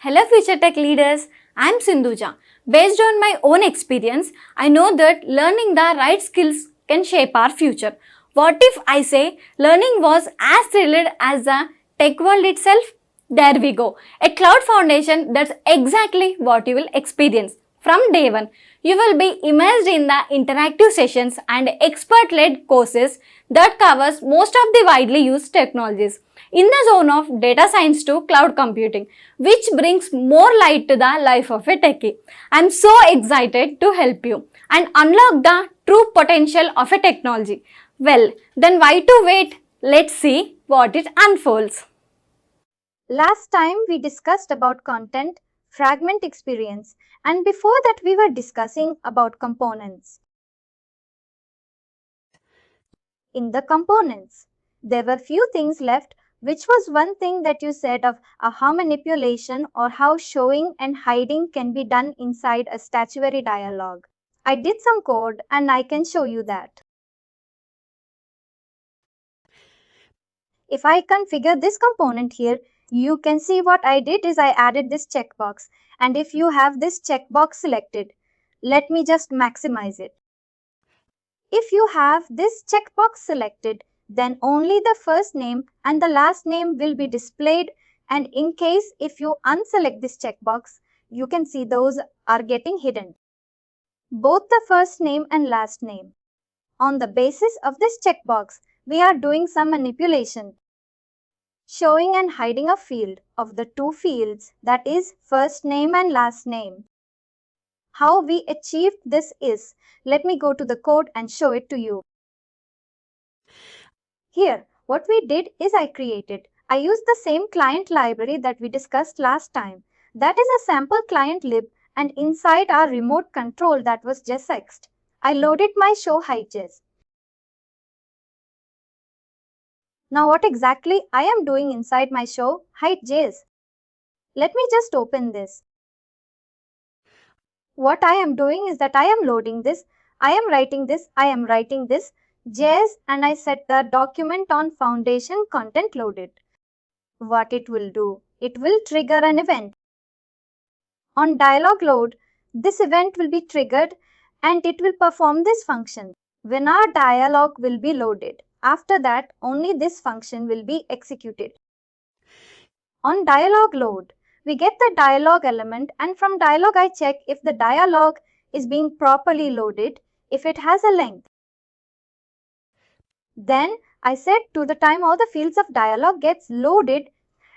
Hello future tech leaders, I am Sindhuja. Based on my own experience, I know that learning the right skills can shape our future. What if I say learning was as thrilled as the tech world itself? There we go. A cloud foundation, that's exactly what you will experience. From day one, you will be immersed in the interactive sessions and expert-led courses that covers most of the widely used technologies in the zone of data science to cloud computing, which brings more light to the life of a techie. I'm so excited to help you and unlock the true potential of a technology. Well, then why to wait? Let's see what it unfolds. Last time we discussed about content, fragment experience, and before that we were discussing about components. In the components, there were few things left, which was one thing that you said of how manipulation or how showing and hiding can be done inside a statutory dialog. I did some code and I can show you that. If I configure this component here, you can see what I did is I added this checkbox, and if you have this checkbox selected, let me just maximize it. If you have this checkbox selected, then only the first name and the last name will be displayed, and in case if you unselect this checkbox, you can see those are getting hidden. Both the first name and last name. On the basis of this checkbox, we are doing some manipulation. Showing and hiding a field of the two fields, that is first name and last name. How we achieved this is, let me go to the code and show it to you. Here, what we did is I used the same client library that we discussed last time. That is a sample client lib, and inside our remote control that was just text, I loaded my show hide.js. Now what exactly I am doing inside my show hide.js? Let me just open this. What I am doing is that I am loading this, I am writing this JS, and I set the document on foundation content loaded. What it will do? It will trigger an event. On dialog load, this event will be triggered and it will perform this function. When our dialog will be loaded, after that only this function will be executed. On dialog load, we get the dialog element, and from dialog I check if the dialog is being properly loaded, if it has a length. Then I set to the time all the fields of dialog gets loaded,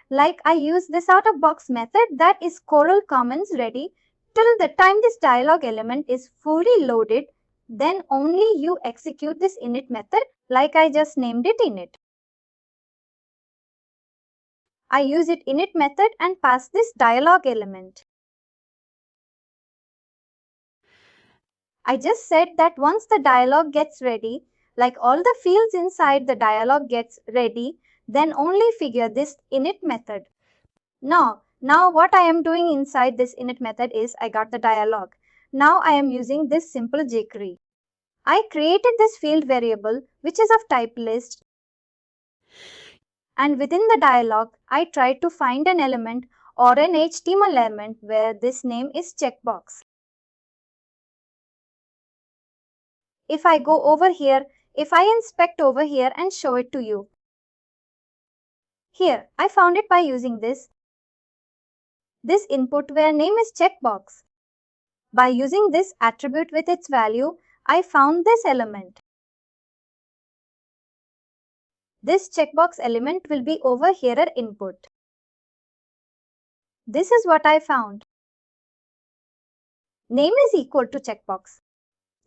like I use this out of box method that is Coral Commons ready till the time this dialog element is fully loaded, then only you execute this init method like I just named it init. I use it init method and pass this dialog element. I just said that once the dialog gets ready, like all the fields inside the dialog gets ready, then only figure this init method. Now what I am doing inside this init method is I got the dialog. Now I am using this simple jQuery. I created this field variable which is of type list, and within the dialog I tried to find an element or an HTML element where this name is checkbox. If I go over here, if I inspect over here and show it to you. Here, I found it by using this input where name is checkbox. By using this attribute with its value, I found this element. This checkbox element will be over here at input. This is what I found. Name is equal to checkbox.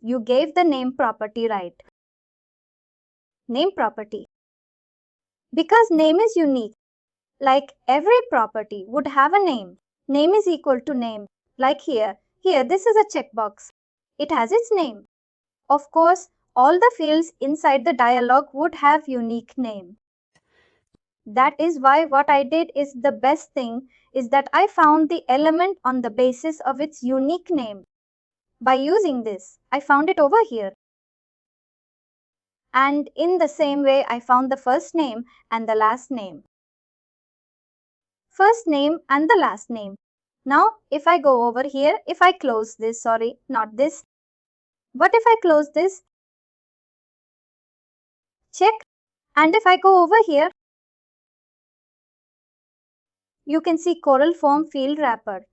You gave the name property right. Name property. Because name is unique, like every property would have a name. Name is equal to name. Like here this is a checkbox. It has its name. Of course, all the fields inside the dialog would have unique name. That is why what I did is the best thing is that I found the element on the basis of its unique name. By using this, I found it over here. And in the same way, I found the first name and the last name. First name and the last name. Now, if I go over here, if I close this, sorry, not this. But if I close this, check. And if I go over here, you can see Coral Form Field Wrapper.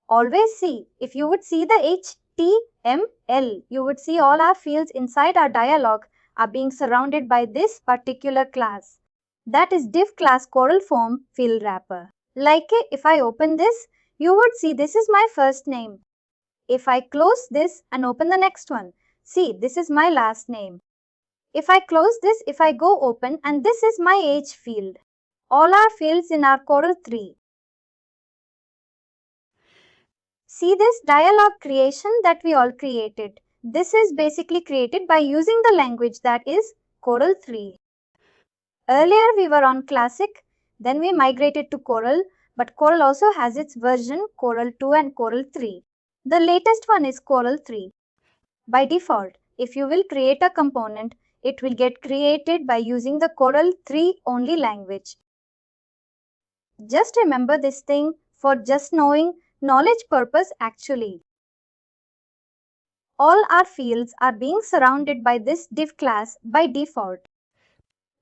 Always see, if you would see the HTML, you would see all our fields inside our dialog are being surrounded by this particular class. That is div class Coral Form Field Wrapper. Like if I open this, you would see this is my first name. If I close this and open the next one, see this is my last name. If I close this, if I go open, and this is my age field. All our fields in our Coral 3. See this dialog creation that we all created. This is basically created by using the language that is Coral 3. Earlier we were on Classic, then we migrated to Coral, but Coral also has its version Coral 2 and Coral 3. The latest one is Coral 3. By default, if you will create a component, it will get created by using the Coral 3 only language. Just remember this thing for just knowing knowledge purpose actually. All our fields are being surrounded by this div class by default.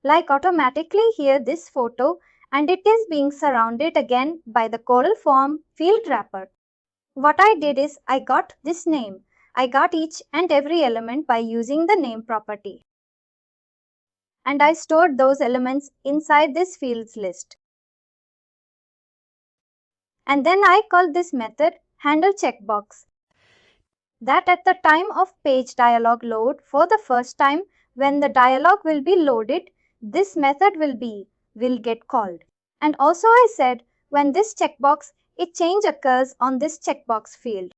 Like automatically here this photo, and it is being surrounded again by the Coral Form Field Wrapper. What I did is I got this name. I got each and every element by using the name property. And I stored those elements inside this fields list. And then I call this method handle checkbox. That at the time of page dialog load for the first time, when the dialog will be loaded, this method will get called. And also I said when this checkbox, a change occurs on this checkbox field.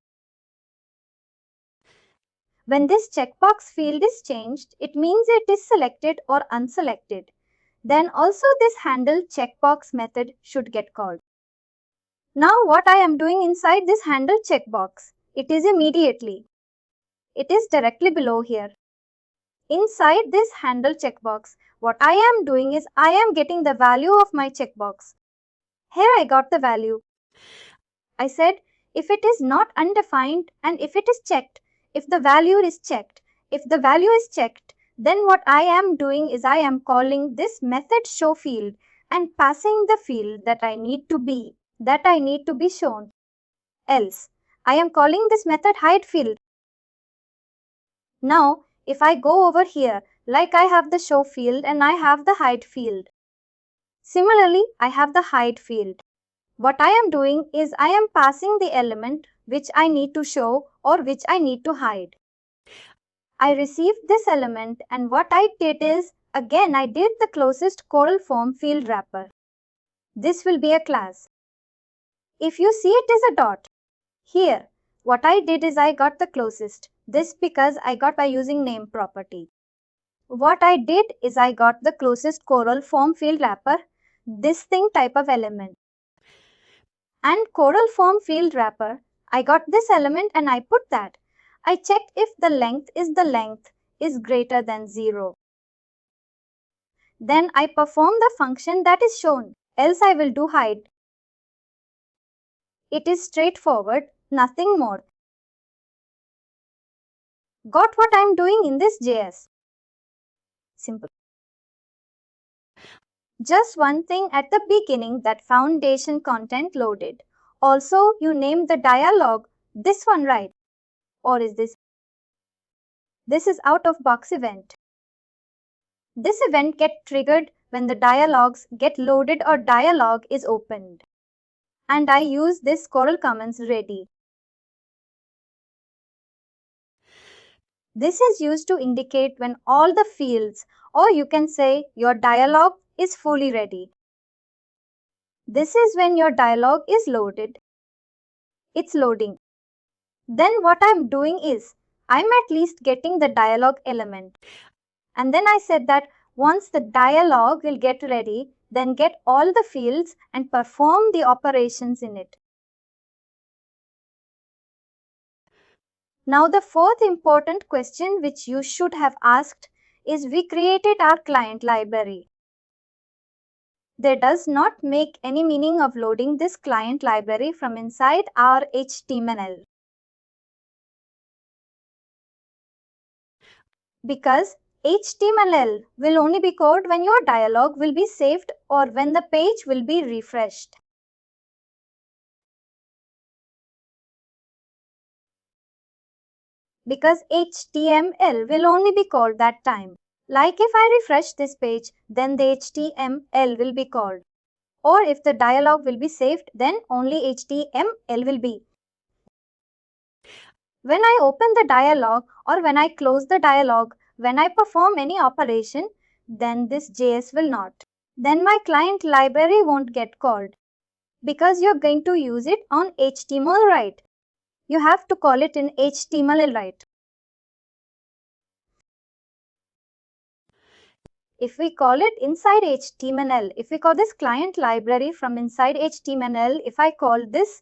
When this checkbox field is changed, it means it is selected or unselected. Then also this handle checkbox method should get called. Now what I am doing inside this handle checkbox, it is immediately. It is directly below here. Inside this handle checkbox, what I am doing is I am getting the value of my checkbox. Here I got the value. I said if it is not undefined and if it is checked, if the value is checked, then what I am doing is I am calling this method show field and passing the field that I need to be shown. Else, I am calling this method hide field. Now, if I go over here, like I have the show field and I have the hide field. Similarly, I have the hide field. What I am doing is I am passing the element which I need to show or which I need to hide. I received this element and what I did is, again I did the closest Coral Form Field Wrapper. This will be a class. If you see it is a dot. Here, what I did is I got the closest. This because I got by using name property. What I did is I got the closest Coral Form Field Wrapper, this thing type of element. And Coral Form Field Wrapper, I got this element and I put that. I checked if the length is greater than 0. Then I perform the function that is shown, else I will do hide. It is straightforward, nothing more. Got what I am doing in this JS? Simple. Just one thing at the beginning, that foundation content loaded. Also, you name the dialog, this one, right? Or is this? This is out of box event. This event gets triggered when the dialogs get loaded or dialog is opened. And I use this Coral Commons ready. This is used to indicate when all the fields, or you can say your dialog, is fully ready. This is when your dialog is loaded. It's loading. Then what I'm doing is, I'm at least getting the dialog element. And then I said that once the dialog will get ready, then get all the fields and perform the operations in it. Now the fourth important question which you should have asked is we created our client library. There does not make any meaning of loading this client library from inside our HTML. Because HTML will only be called when your dialog will be saved or when the page will be refreshed. Because HTML will only be called that time. Like if I refresh this page, then the HTML will be called. Or if the dialog will be saved, then only HTML will be. When I open the dialog or when I close the dialog, when I perform any operation, then this JS will not. Then my client library won't get called. Because you're going to use it on HTML, right? You have to call it in HTML, right? If we call it inside HTML, if we call this client library from inside HTML, if I call this,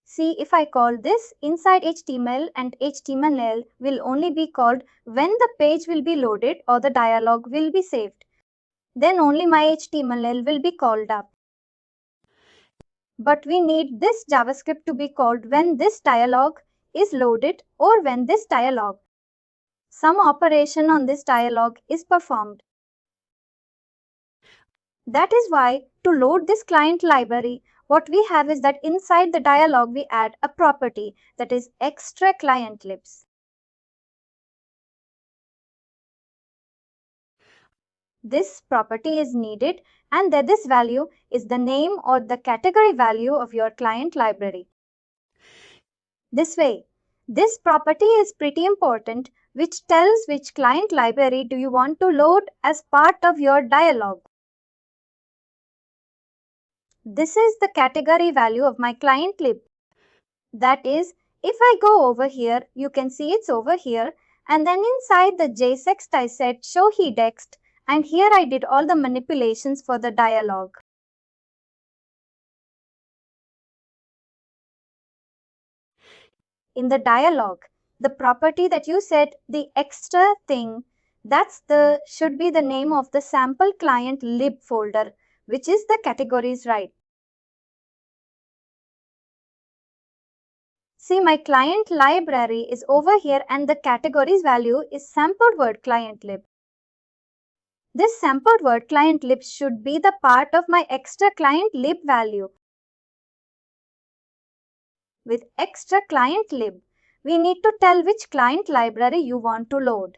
see, if I call this inside HTML, and HTML will only be called when the page will be loaded or the dialog will be saved. Then only my HTML will be called up. But we need this JavaScript to be called when this dialog is loaded or when this dialog, some operation on this dialog is performed. That is why to load this client library, what we have is that inside the dialog we add a property, that is extra client libs. This property is needed and that this value is the name or the category value of your client library. This way, this property is pretty important, which tells which client library do you want to load as part of your dialog. This is the category value of my client lib. That is, if I go over here, you can see it's over here, and then inside the JSX I said show headtext, and here I did all the manipulations for the dialog. In the dialog, the property that you said, the extra thing, should be the name of the sample client lib folder, which is the categories, right? See, my client library is over here and the categories value is sampled word client lib. This sampled word client lib should be the part of my extra client lib value. With extra client lib, we need to tell which client library you want to load.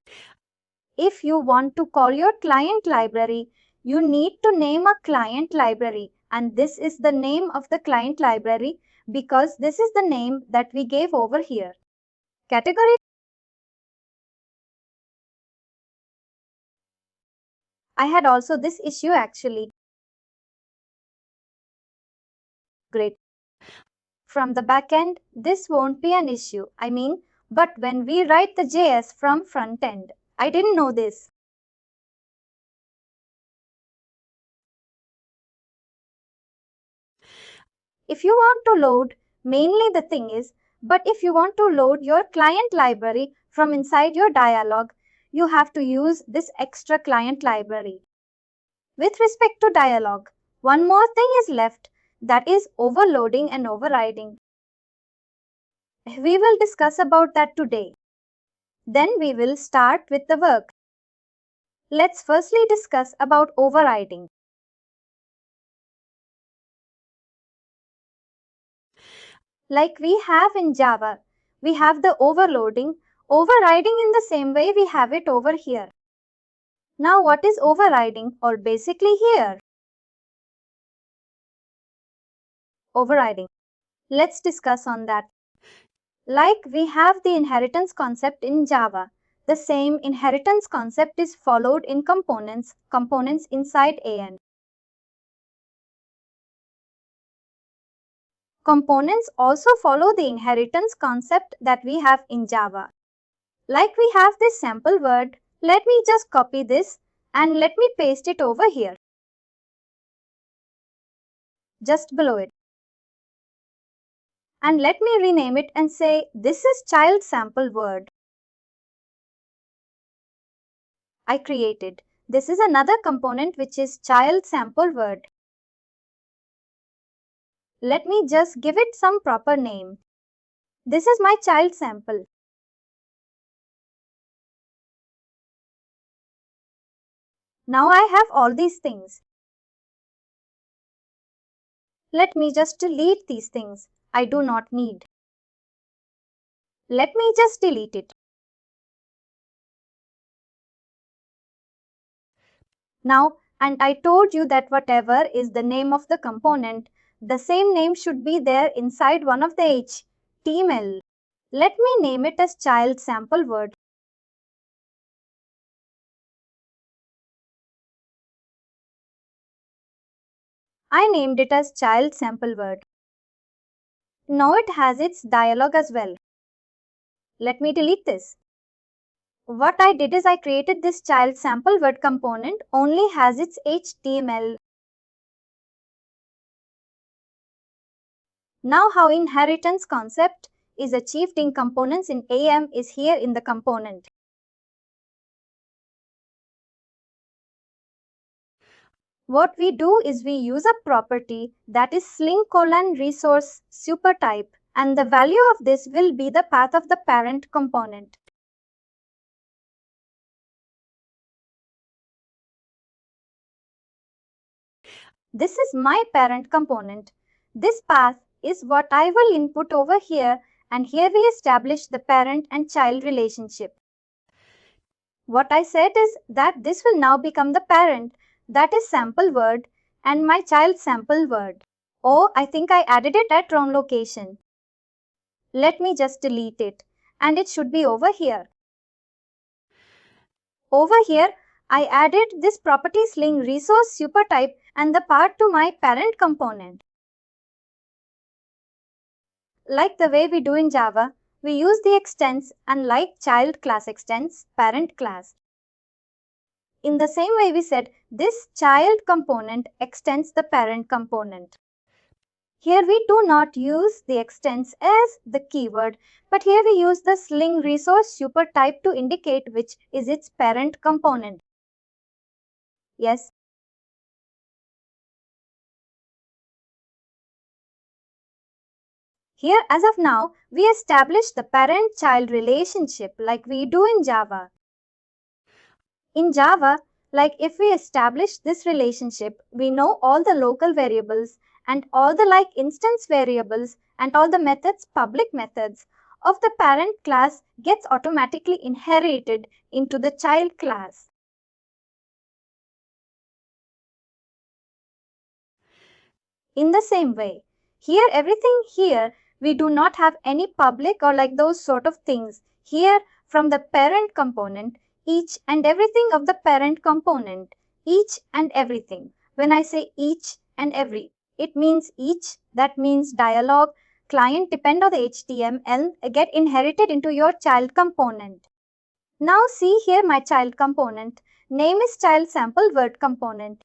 If you want to call your client library, you need to name a client library, and this is the name of the client library because this is the name that we gave over here. Category. I had also this issue actually. Great. From the backend, this won't be an issue. But when we write the JS from front end, I didn't know this. If you want to load, mainly the thing is, but if you want to load your client library from inside your dialog, you have to use this extra client library. With respect to dialog, one more thing is left, that is overloading and overriding. We will discuss about that today. Then we will start with the work. Let's firstly discuss about overriding. Like we have in Java, we have the overloading, overriding in the same way we have it over here. Now what is overriding, or basically here? Overriding. Let's discuss on that. Like we have the inheritance concept in Java, the same inheritance concept is followed in components inside AEM. Components also follow the inheritance concept that we have in Java. Like we have this sample word, let me just copy this and let me paste it over here. Just below it. And let me rename it and say this is child sample word. I created. This is another component which is child sample word. Let me just give it some proper name. This is my child sample. Now I have all these things. Let me just delete these things I do not need. Let me just delete it. Now, and I told you that whatever is the name of the component, the same name should be there inside one of the HTML. Let me name it as child sample word. I named it as child sample word. Now it has its dialog as well. Let me delete this. What I did is I created this child sample word component only has its HTML. Now how inheritance concept is achieved in components in AEM is here in the component. What we do is we use a property that is sling::resource supertype, and the value of this will be the path of the parent component. This is my parent component. This path is what I will input over here, and here we establish the parent and child relationship. What I said is that this will now become the parent, that is sample word, and my child sample word. Oh, I think I added it at wrong location. Let me just delete it, and it should be over here. Over here, I added this property sling::resource supertype and the part to my parent component. Like the way we do in Java, we use the extends, and like child class extends parent class. In the same way we said, this child component extends the parent component. Here we do not use the extends as the keyword, but here we use the sling::resource supertype to indicate which is its parent component. Yes. Here, as of now, we establish the parent-child relationship like we do in Java. In Java, like if we establish this relationship, we know all the local variables and all the like instance variables and all the methods, public methods of the parent class gets automatically inherited into the child class. In the same way, here everything here, we do not have any public or like those sort of things. Here from the parent component, each and everything of the parent component, each and everything. When I say each and every, it means each, that means dialog, client depend on the HTML get inherited into your child component. Now see here my child component, name is child sample word component.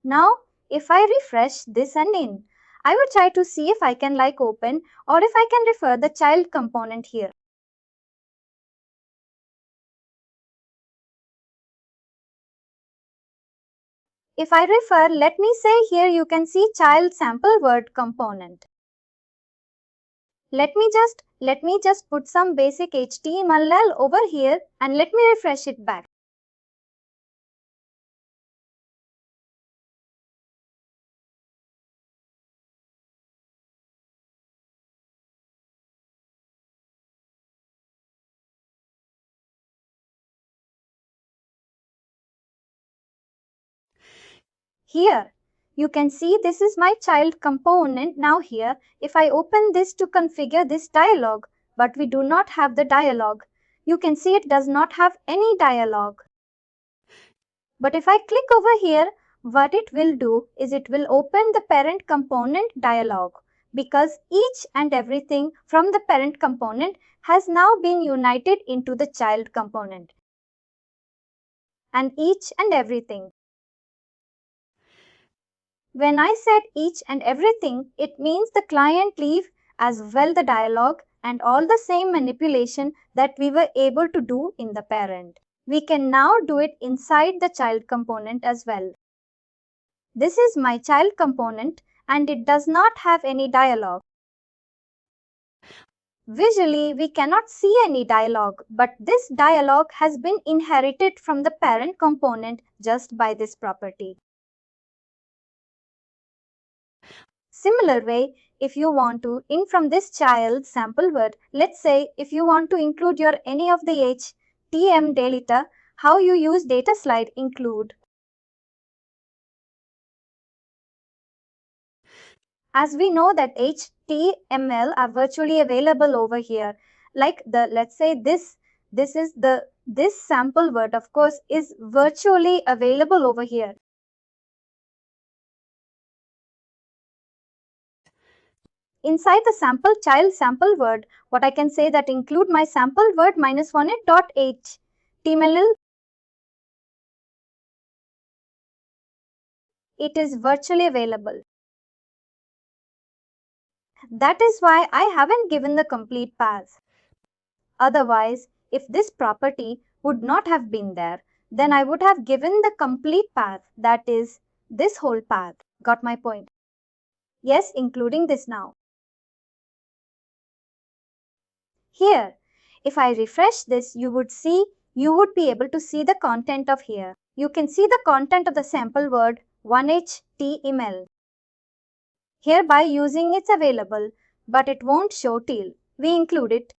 Now if I refresh this and in, I will try to see if I can like open or if I can refer the child component here. If I refer, let me say here you can see child sample word component. Let me just put some basic HTML over here and let me refresh it back. Here, you can see this is my child component. Now here, if I open this to configure this dialog, but we do not have the dialog, you can see it does not have any dialog. But if I click over here, what it will do is it will open the parent component dialog because each and everything from the parent component has now been united into the child component. And each and everything. When I said each and everything, it means the client leave as well the dialog and all the same manipulation that we were able to do in the parent. We can now do it inside the child component as well. This is my child component and it does not have any dialog. Visually, we cannot see any dialog, but this dialog has been inherited from the parent component just by this property. Similar way, if you want to in from this child sample word, let's say if you want to include your any of the HTML data, how you use data slide include. As we know that HTML are virtually available over here, like let's say this sample word of course is virtually available over here. Inside the sample child sample word, what I can say that include my sample word -1.html. It is virtually available. That is why I haven't given the complete path. Otherwise, if this property would not have been there, then I would have given the complete path, that is, this whole path. Got my point? Yes, including this now. Here, if I refresh this, you would be able to see the content of here. You can see the content of the sample word 1html. Here by using it's available, but it won't show till we include it.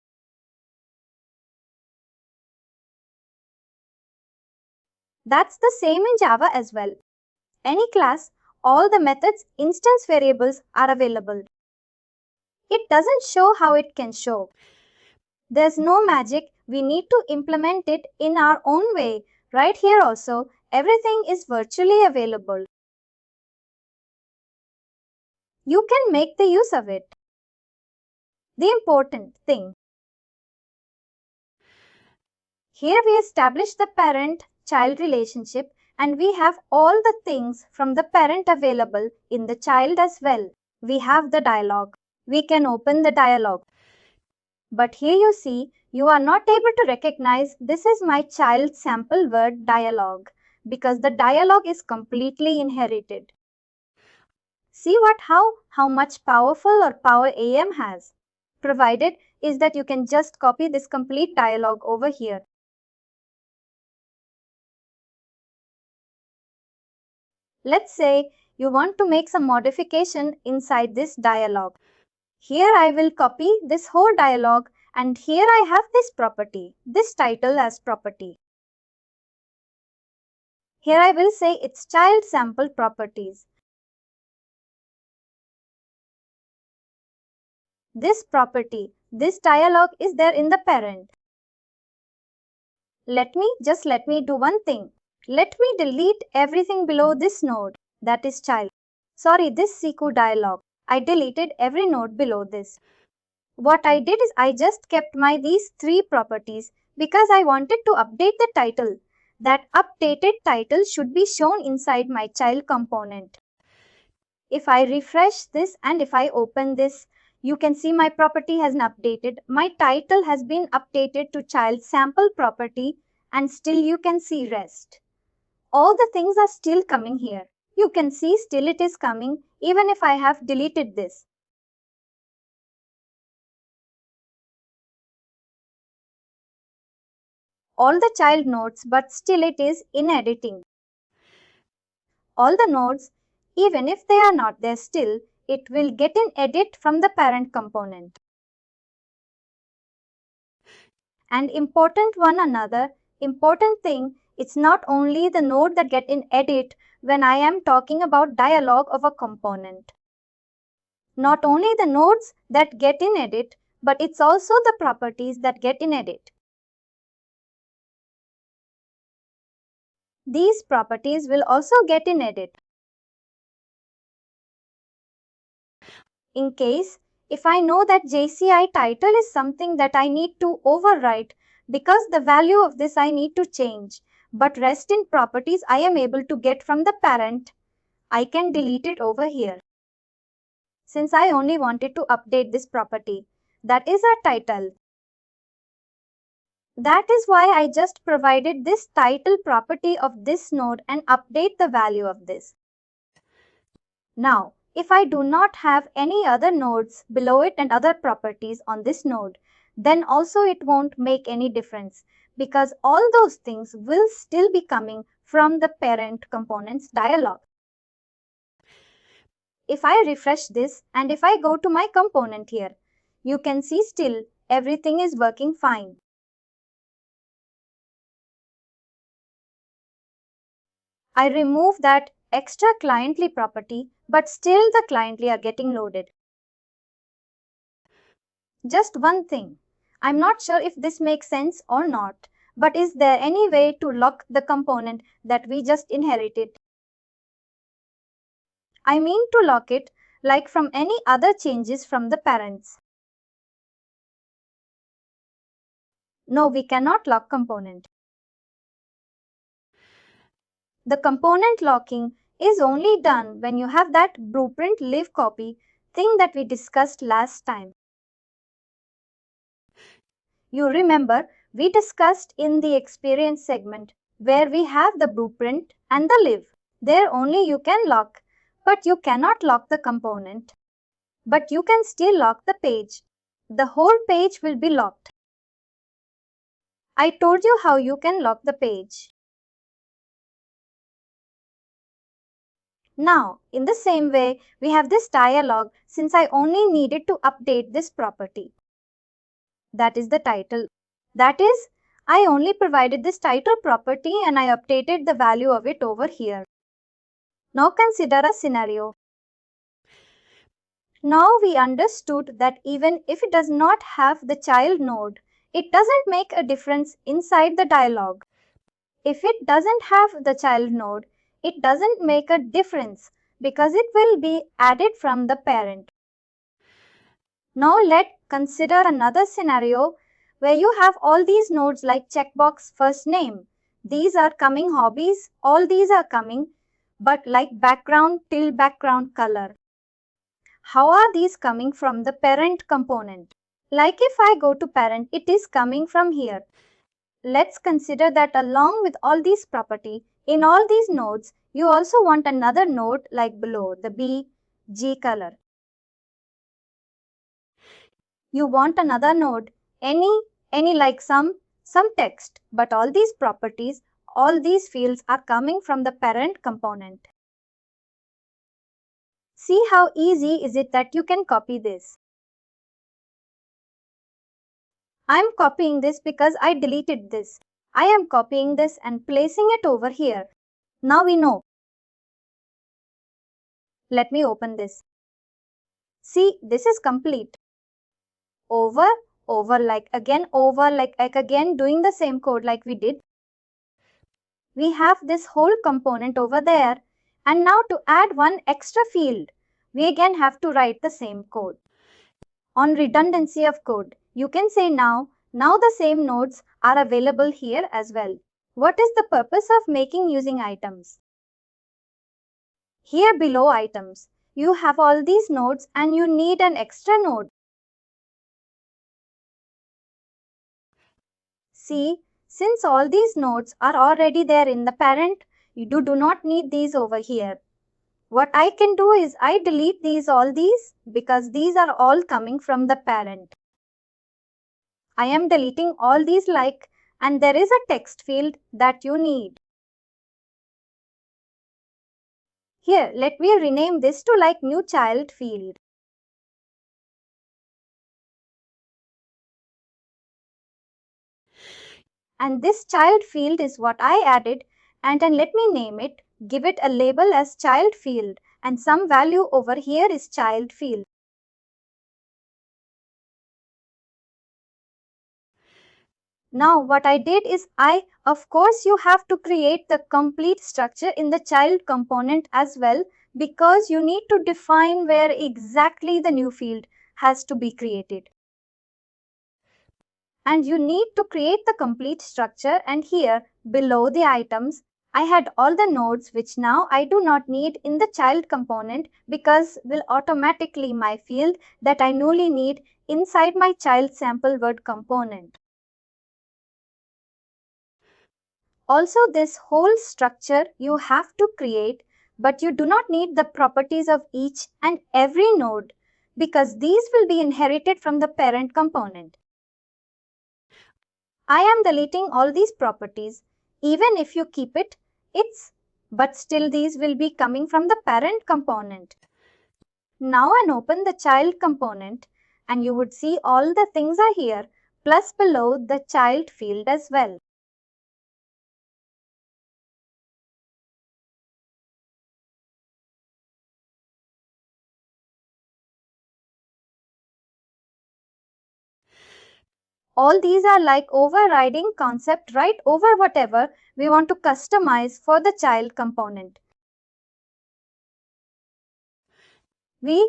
That's the same in Java as well. Any class, all the methods, instance variables are available. It doesn't show how it can show. There's no magic, we need to implement it in our own way. Right here also, everything is virtually available. You can make the use of it. The important thing. Here we establish the parent-child relationship and we have all the things from the parent available in the child as well. We have the dialog. We can open the dialog. But here you see, you are not able to recognize this is my child sample word dialog because the dialog is completely inherited. See how much powerful or power AEM has provided is that you can just copy this complete dialog over here. Let's say you want to make some modification inside this dialog. Here I will copy this whole dialog and here I have this property, this title as property. Here I will say it's child sample properties. This property, this dialog is there in the parent. Let me do one thing. Let me delete everything below this node, that is child. Sorry, this SQL dialog. I deleted every node below this. What I did is I just kept these three properties because I wanted to update the title. That updated title should be shown inside my child component. If I refresh this and if I open this, you can see my property has been updated. My title has been updated to child sample property and still you can see rest. All the things are still coming here. You can see still it is coming even if I have deleted this. All the child nodes, but still it is in editing. All the nodes, even if they are not there still, it will get in edit from the parent component. And important thing, it's not only the node that get in edit when I am talking about dialog of a component. Not only the nodes that get in edit, but it's also the properties that get in edit. These properties will also get in edit. In case, if I know that JCI title is something that I need to overwrite because the value of this I need to change, but rest in properties I am able to get from the parent, I can delete it over here. Since I only wanted to update this property, that is our title. That is why I just provided this title property of this node and update the value of this. Now, if I do not have any other nodes below it and other properties on this node, then also it won't make any difference because all those things will still be coming from the parent components dialog. If I refresh this and if I go to my component here, you can see still everything is working fine. I remove that extra cliently property, but still the cliently are getting loaded. Just one thing. I'm not sure if this makes sense or not, but is there any way to lock the component that we just inherited? I mean to lock it like from any other changes from the parents. No, we cannot lock component. The component locking is only done when you have that blueprint live copy thing that we discussed last time. You remember we discussed in the experience segment where we have the blueprint and the live. There only you can lock, but you cannot lock the component. But you can still lock the page. The whole page will be locked. I told you how you can lock the page. Now, in the same way, we have this dialog since I only needed to update this property. That is the title. That is, I only provided this title property and I updated the value of it over here. Now consider a scenario. Now we understood that even if it does not have the child node, it doesn't make a difference inside the dialog. If it doesn't have the child node, it doesn't make a difference because it will be added from the parent. Now let's consider another scenario where you have all these nodes like checkbox first name. These are coming hobbies, all these are coming, but like background till background color. How are these coming from the parent component? Like if I go to parent, it is coming from here. Let's consider that along with all these property, in all these nodes, you also want another node like below, the B, G color. You want another node, any like some text, but all these properties, all these fields are coming from the parent component. See how easy is it that you can copy this. I am copying this because I deleted this. I am copying this and placing it over here. Now we know. Let me open this. See, this is complete. Over, like again, over, like again, doing the same code like we did. We have this whole component over there. And now to add one extra field, we again have to write the same code. On redundancy of code, you can say now the same nodes are available here as well. What is the purpose of making using items? Here below items, you have all these nodes and you need an extra node. See, since all these nodes are already there in the parent, you do not need these over here. What I can do is I delete all these because these are all coming from the parent. I am deleting all these like, and there is a text field that you need. Here, let me rename this to like new child field. And this child field is what I added, and then let me name it, give it a label as child field, and some value over here is child field. Now what I did is of course you have to create the complete structure in the child component as well because you need to define where exactly the new field has to be created. And you need to create the complete structure, and here below the items, I had all the nodes which now I do not need in the child component because will automatically my field that I newly need inside my child sample word component. Also, this whole structure you have to create, but you do not need the properties of each and every node because these will be inherited from the parent component. I am deleting all these properties. Even if you keep it, but still these will be coming from the parent component. Now and open the child component and you would see all the things are here plus below the child field as well. All these are like overriding concept right over whatever we want to customize for the child component. We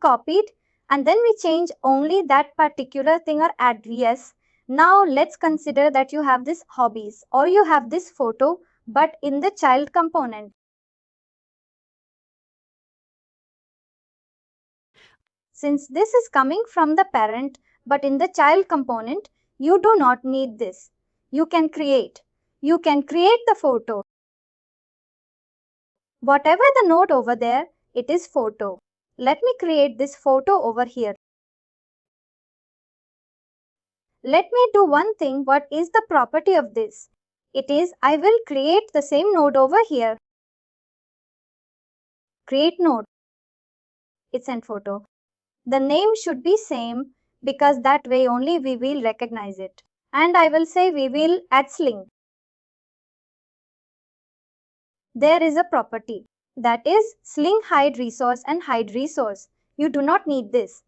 copied and then we change only that particular thing or add yes. Now let's consider that you have this hobbies or you have this photo but in the child component. Since this is coming from the parent but in the child component, you do not need this. You can create the photo. Whatever the node over there, it is photo. Let me create this photo over here. Let me do one thing. What is the property of this? It is I will create the same node over here. Create node. It's an photo. The name should be same because that way only we will recognize it. And I will say we will add sling. There is a property that is sling hide resource and hide resource. You do not need this.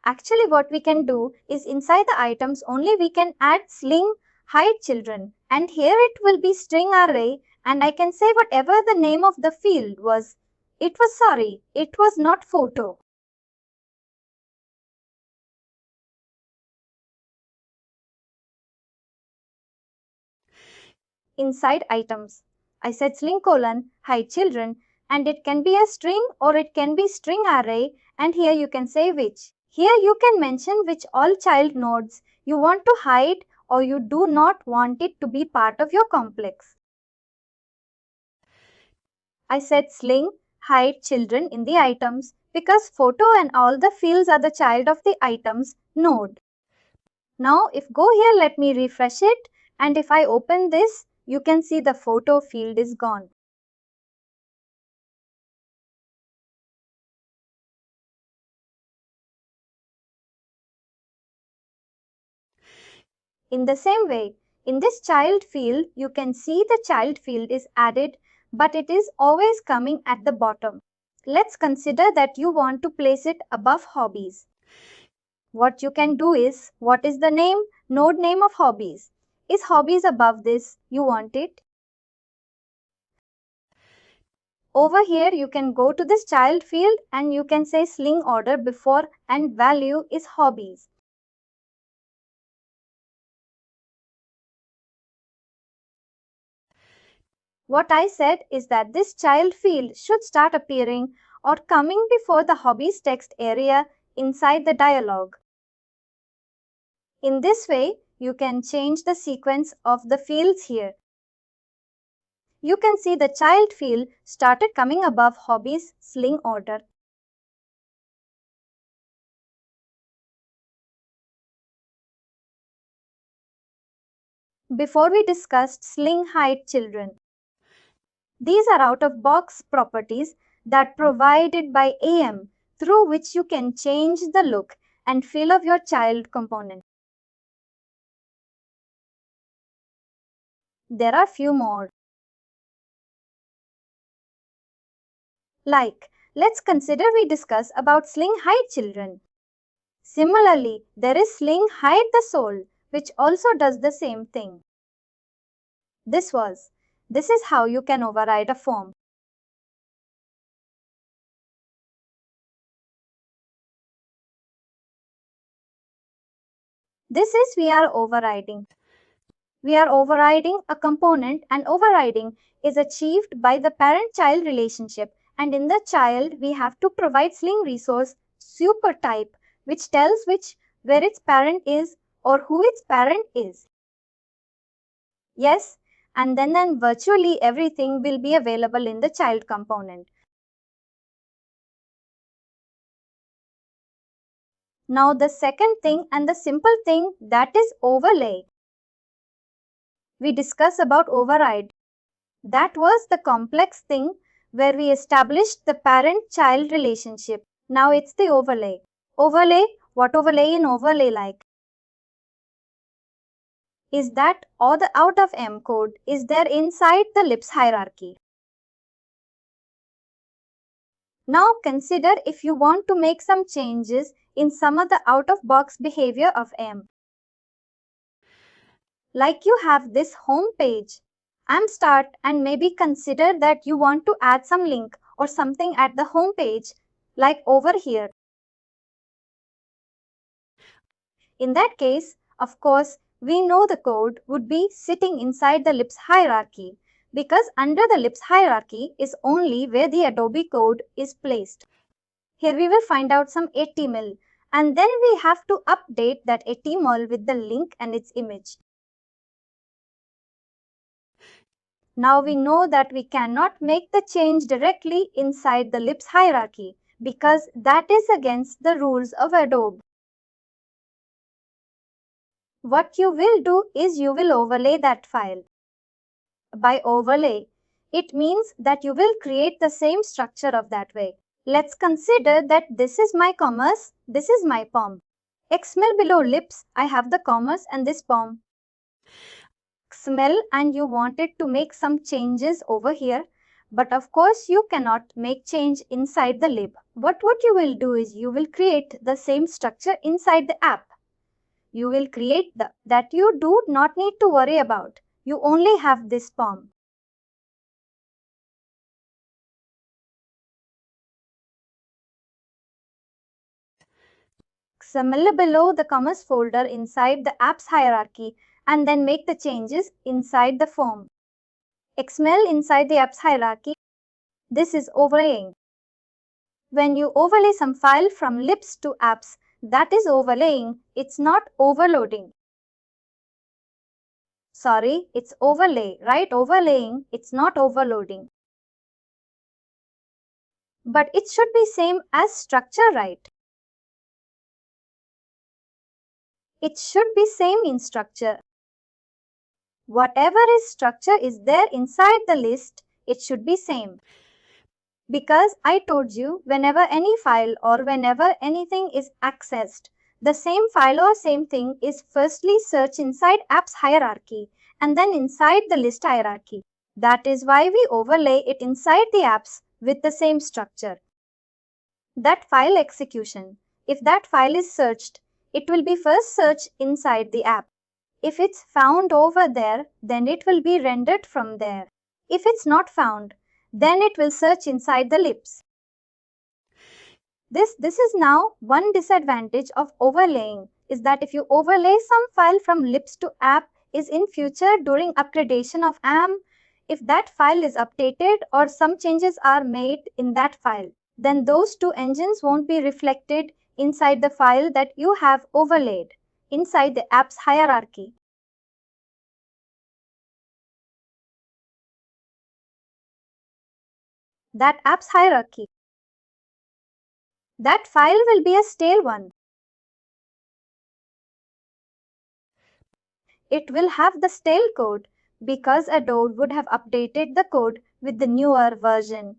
Actually, what we can do is inside the items only we can add sling hide children and here it will be string array and I can say whatever the name of the field was. It was not photo. Inside items, I said sling colon hide children and it can be a string or it can be string array and here you can say which. Here you can mention which all child nodes you want to hide or you do not want it to be part of your complex. I said sling hide children in the items because photo and all the fields are the child of the items node. Now if go here, let me refresh it and if I open this, you can see the photo field is gone. In the same way, in this child field, you can see the child field is added, but it is always coming at the bottom. Let's consider that you want to place it above hobbies. What you can do is, what is the name? Node name of hobbies. Is hobbies above this? You want it? Over here, you can go to this child field and you can say sling order before and value is hobbies. What I said is that this child field should start appearing or coming before the hobbies text area inside the dialog. In this way, you can change the sequence of the fields here. You can see the child field started coming above hobbies sling order. Before we discussed sling hide children. These are out-of-box properties that provided by AEM through which you can change the look and feel of your child component. There are few more. Like, let's consider we discuss about sling hide children. Similarly, there is sling hide the soul, which also does the same thing. This is how you can override a form. This is we are overriding. We are overriding a component, and overriding is achieved by the parent-child relationship. And in the child, we have to provide sling resource supertype, which tells where its parent is or who its parent is. Yes, and then virtually everything will be available in the child component. Now the second thing and the simple thing, that is overlay. We discussed about override. That was the complex thing where we established the parent-child relationship. Now it's the overlay. Overlay, what overlay in overlay like? Is that all the out of M code is there inside the libs hierarchy. Now consider if you want to make some changes in some of the out-of-box behavior of M. Like you have this home page, start, and maybe consider that you want to add some link or something at the home page, like over here. In that case, of course, we know the code would be sitting inside the libs hierarchy, because under the libs hierarchy is only where the Adobe code is placed. Here we will find out some HTML, and then we have to update that HTML with the link and its image. Now we know that we cannot make the change directly inside the libs hierarchy because that is against the rules of Adobe. What you will do is you will overlay that file. By overlay, it means that you will create the same structure of that way. Let's consider that this is my commerce, this is my POM. XML below libs, I have the commerce and this POM. XML, and you wanted to make some changes over here, but of course you cannot make change inside the lib. What you will do is you will create the same structure inside the app. You will create that you do not need to worry about. You only have this POM. XML below the commerce folder inside the apps hierarchy, and then make the changes inside the form. XML inside the apps hierarchy. This is overlaying. When you overlay some file from libs to apps, that is overlaying, it's not overloading. Sorry, it's overlay, right? Overlaying, it's not overloading. But it should be same as structure, right? It should be same in structure. Whatever is structure is there inside the list, it should be same. Because I told you, whenever any file or whenever anything is accessed, the same file or same thing is firstly searched inside apps hierarchy and then inside the list hierarchy. That is why we overlay it inside the apps with the same structure. That file execution, if that file is searched, it will be first searched inside the app. If it's found over there, then it will be rendered from there. If it's not found, then it will search inside the libs. This is now one disadvantage of overlaying, is that if you overlay some file from libs to app is in future during upgradation of AM, if that file is updated or some changes are made in that file, then those two engines won't be reflected inside the file that you have overlaid inside the apps hierarchy. That apps hierarchy, that file will be a stale one. It will have the stale code because Adobe would have updated the code with the newer version,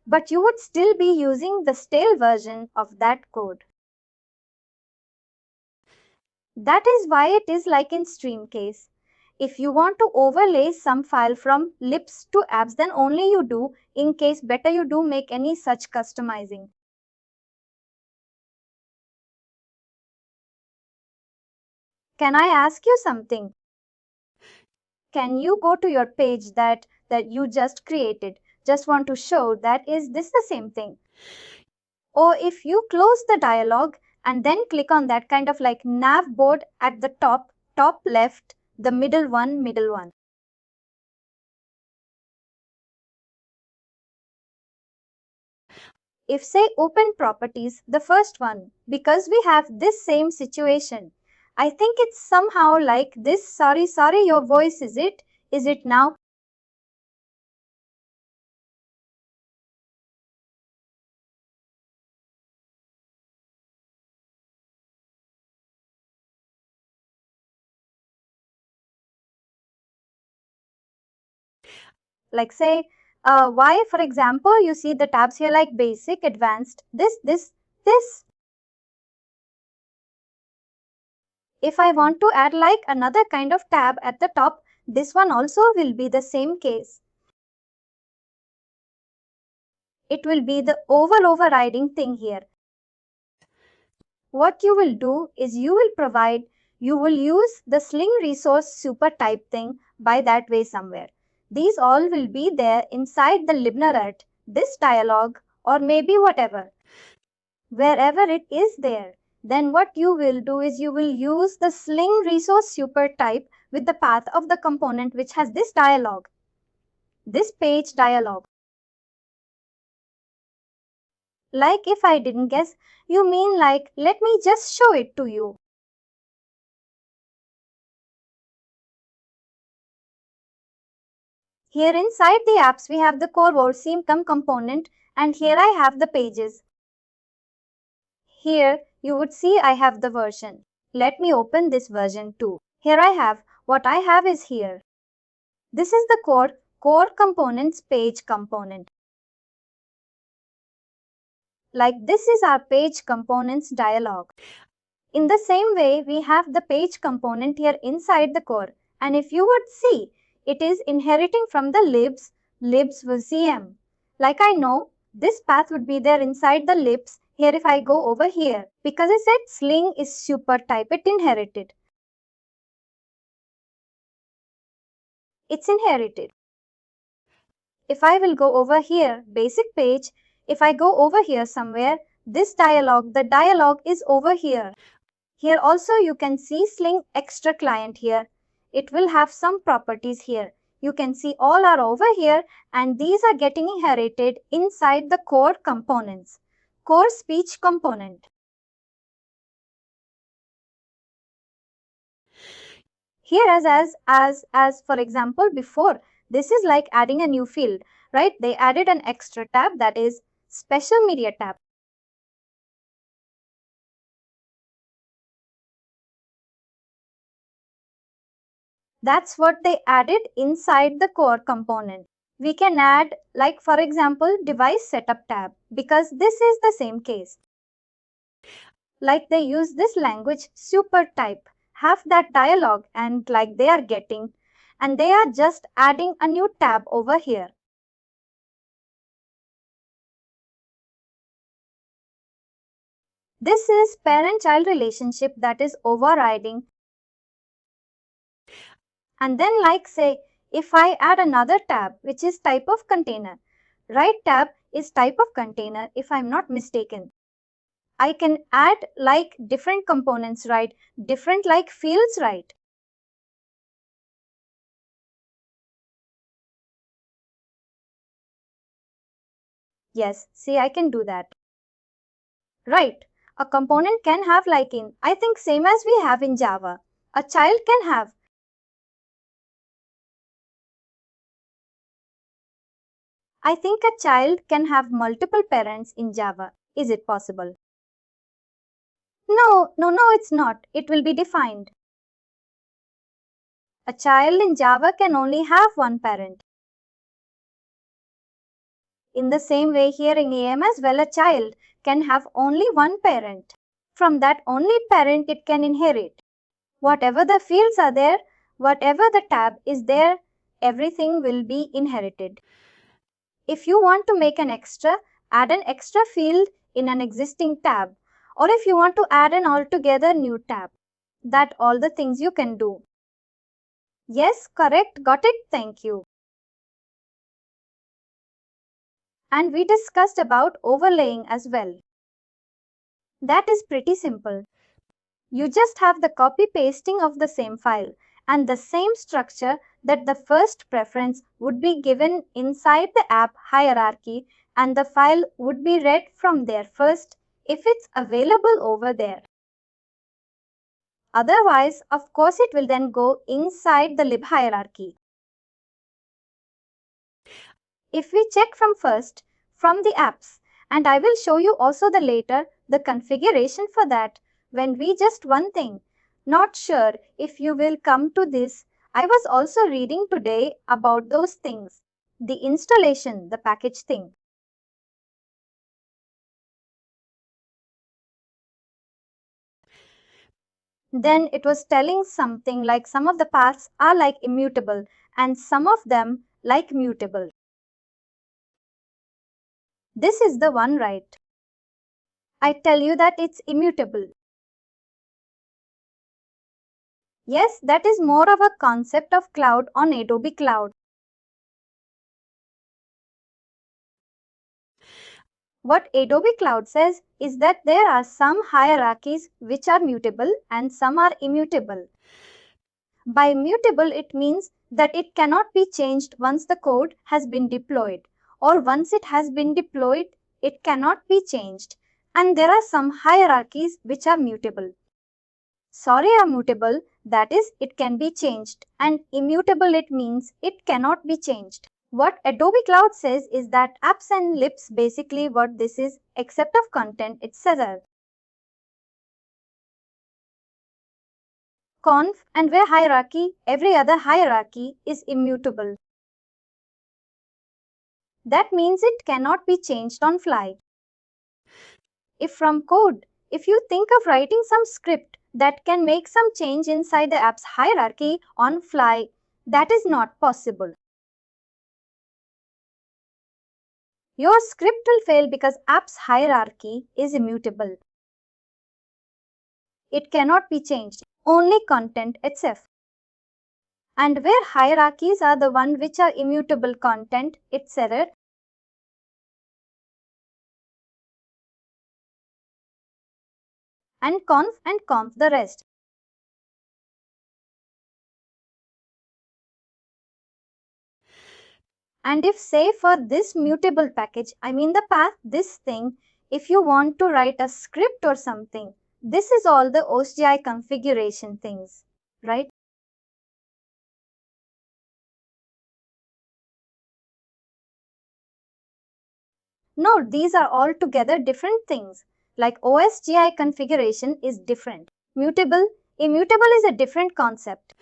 but you would still be using the stale version of that code. That is why it is like in stream case. If you want to overlay some file from libs to apps, then only you do. In case better you do make any such customizing. Can I ask you something? Can you go to your page that you just created? Just want to show that is this the same thing? Or if you close the dialog and then click on that kind of like nav board at the top left, the middle one. If say open properties, the first one, because we have this same situation. I think it's somehow like this. Sorry, your voice, is it? Is it now? Like say, why, for example, you see the tabs here like basic, advanced, this. If I want to add like another kind of tab at the top, this one also will be the same case. It will be the overriding thing here. What you will do is you will use the sling resource super type thing by that way somewhere. These all will be there inside the libneret, this dialog, or maybe whatever. Wherever it is there, then what you will do is you will use the sling resource super type with the path of the component which has this dialog, this page dialog. Like if I didn't guess, you mean like, let me just show it to you. Here inside the apps, we have the core AEM component, and here I have the pages. Here you would see I have the version. Let me open this version too. Here I have, what I have is here. This is the core components page component. Like this is our page components dialog. In the same way, we have the page component here inside the core. And if you would see, it is inheriting from the libs was CM. Like I know, this path would be there inside the libs. Here if I go over here, because I said sling is super type, it inherited. It's inherited. If I will go over here, basic page, if I go over here somewhere, this dialog, the dialog is over here. Here also you can see sling extra client here. It will have some properties here. You can see all are over here and these are getting inherited inside the core components. Core speech component. Here as for example before, this is like adding a new field, right? They added an extra tab, that is special media tab. That's what they added inside the core component. We can add, like for example, device setup tab, because this is the same case. Like they use this language super type, have that dialog, and like they are getting, and they are just adding a new tab over here. This is parent-child relationship that is overriding. And then like say, if I add another tab, which is type of container, right tab is type of container if I'm not mistaken. I can add like different components, right? Different like fields, right? Yes, see, I can do that. Right. A component can have like in, I think same as we have in Java. A child can have. I think a child can have multiple parents in Java. Is it possible? No, it's not. It will be defined. A child in Java can only have one parent. In the same way here in AEM as well, a child can have only one parent. From that only parent it can inherit. Whatever the fields are there, whatever the tab is there, everything will be inherited. If you want to make an extra, add an extra field in an existing tab. Or if you want to add an altogether new tab, that all the things you can do. Yes, correct, got it, thank you. And we discussed about overlaying as well. That is pretty simple. You just have the copy pasting of the same file and the same structure that the first preference would be given inside the app hierarchy, and the file would be read from there first if it's available over there. Otherwise, of course, it will then go inside the lib hierarchy. If we check from the apps, and I will show you also the later the configuration for that when we just one thing. Not sure if you will come to this. I was also reading today about those things. The installation, the package thing. Then it was telling something like some of the paths are like immutable and some of them like mutable. This is the one, right? I tell you that it's immutable. Yes, that is more of a concept of cloud on Adobe Cloud. What Adobe Cloud says is that there are some hierarchies which are mutable and some are immutable. By mutable, it means that it cannot be changed once the code has been deployed, or once it has been deployed, it cannot be changed. And there are some hierarchies which are mutable. Sorry, are mutable, that is, it can be changed, and immutable, it means it cannot be changed. What Adobe Cloud says is that apps and libs, basically what this is, except of content, it's error. Conf and where hierarchy, every other hierarchy is immutable. That means it cannot be changed on fly. If from code, if you think of writing some script that can make some change inside the app's hierarchy on fly, that is not possible. Your script will fail because app's hierarchy is immutable. It cannot be changed, only content itself. And where hierarchies are the one which are immutable content, it's error. And conf the rest. And if say for this mutable package, I mean the path, this thing, if you want to write a script or something, this is all the OSGI configuration things, right? No, these are altogether different things. Like OSGI configuration is different. Mutable, immutable is a different concept.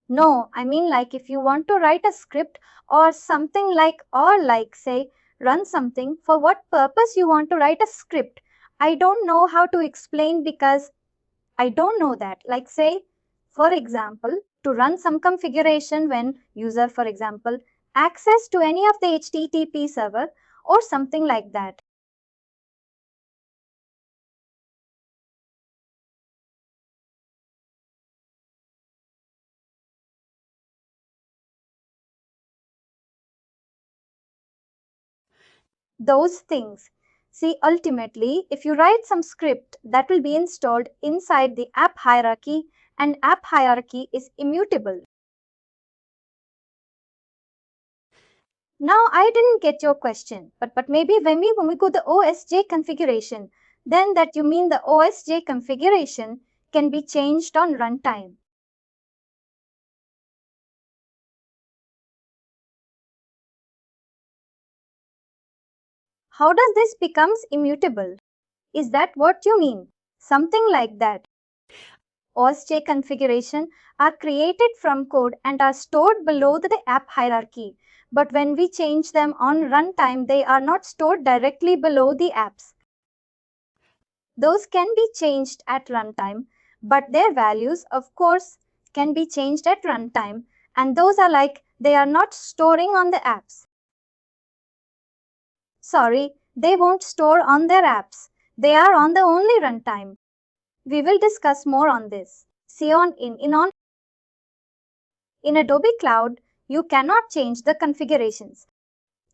No, I mean like if you want to write a script or something like, or like say, run something, for what purpose you want to write a script? I don't know how to explain because I don't know that. Like say, for example, to run some configuration when user, for example, access to any of the HTTP server or something like that. Those things. See, ultimately, if you write some script that will be installed inside the app hierarchy, and app hierarchy is immutable. Now, I didn't get your question, but maybe when we go the OSJ configuration, then that you mean the OSJ configuration can be changed on runtime. How does this becomes immutable? Is that what you mean? Something like that. OSJ configuration are created from code and are stored below the app hierarchy. But when we change them on runtime, they are not stored directly below the apps. Those can be changed at runtime, but their values, of course, can be changed at runtime, and those are like they are not storing on the apps. Sorry, they won't store on their apps. They are on the only runtime. We will discuss more on this. See on in Adobe Cloud, you cannot change the configurations.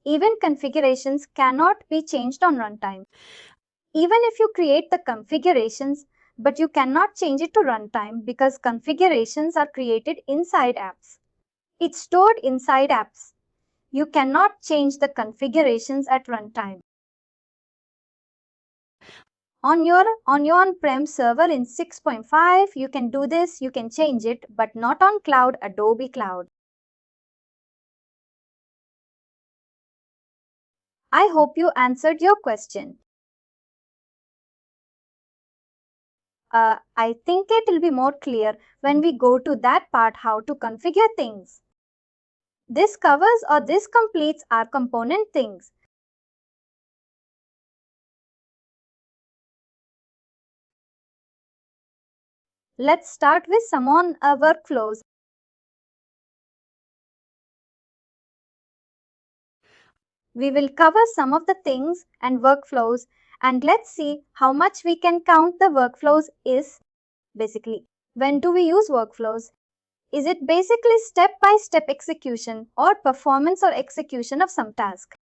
Even configurations cannot be changed on runtime. Even if you create the configurations, but you cannot change it to runtime because configurations are created inside apps. It's stored inside apps. You cannot change the configurations at runtime. On your on-prem server in 6.5, you can do this, you can change it, but not on cloud, Adobe Cloud. I hope you answered your question. I think it will be more clear when we go to that part how to configure things. This covers or this completes our component things. Let's start with some on workflows. We will cover some of the things and workflows, and let's see how much we can count the workflows is. Basically, when do we use workflows? Is it basically step-by-step execution or performance or execution of some task?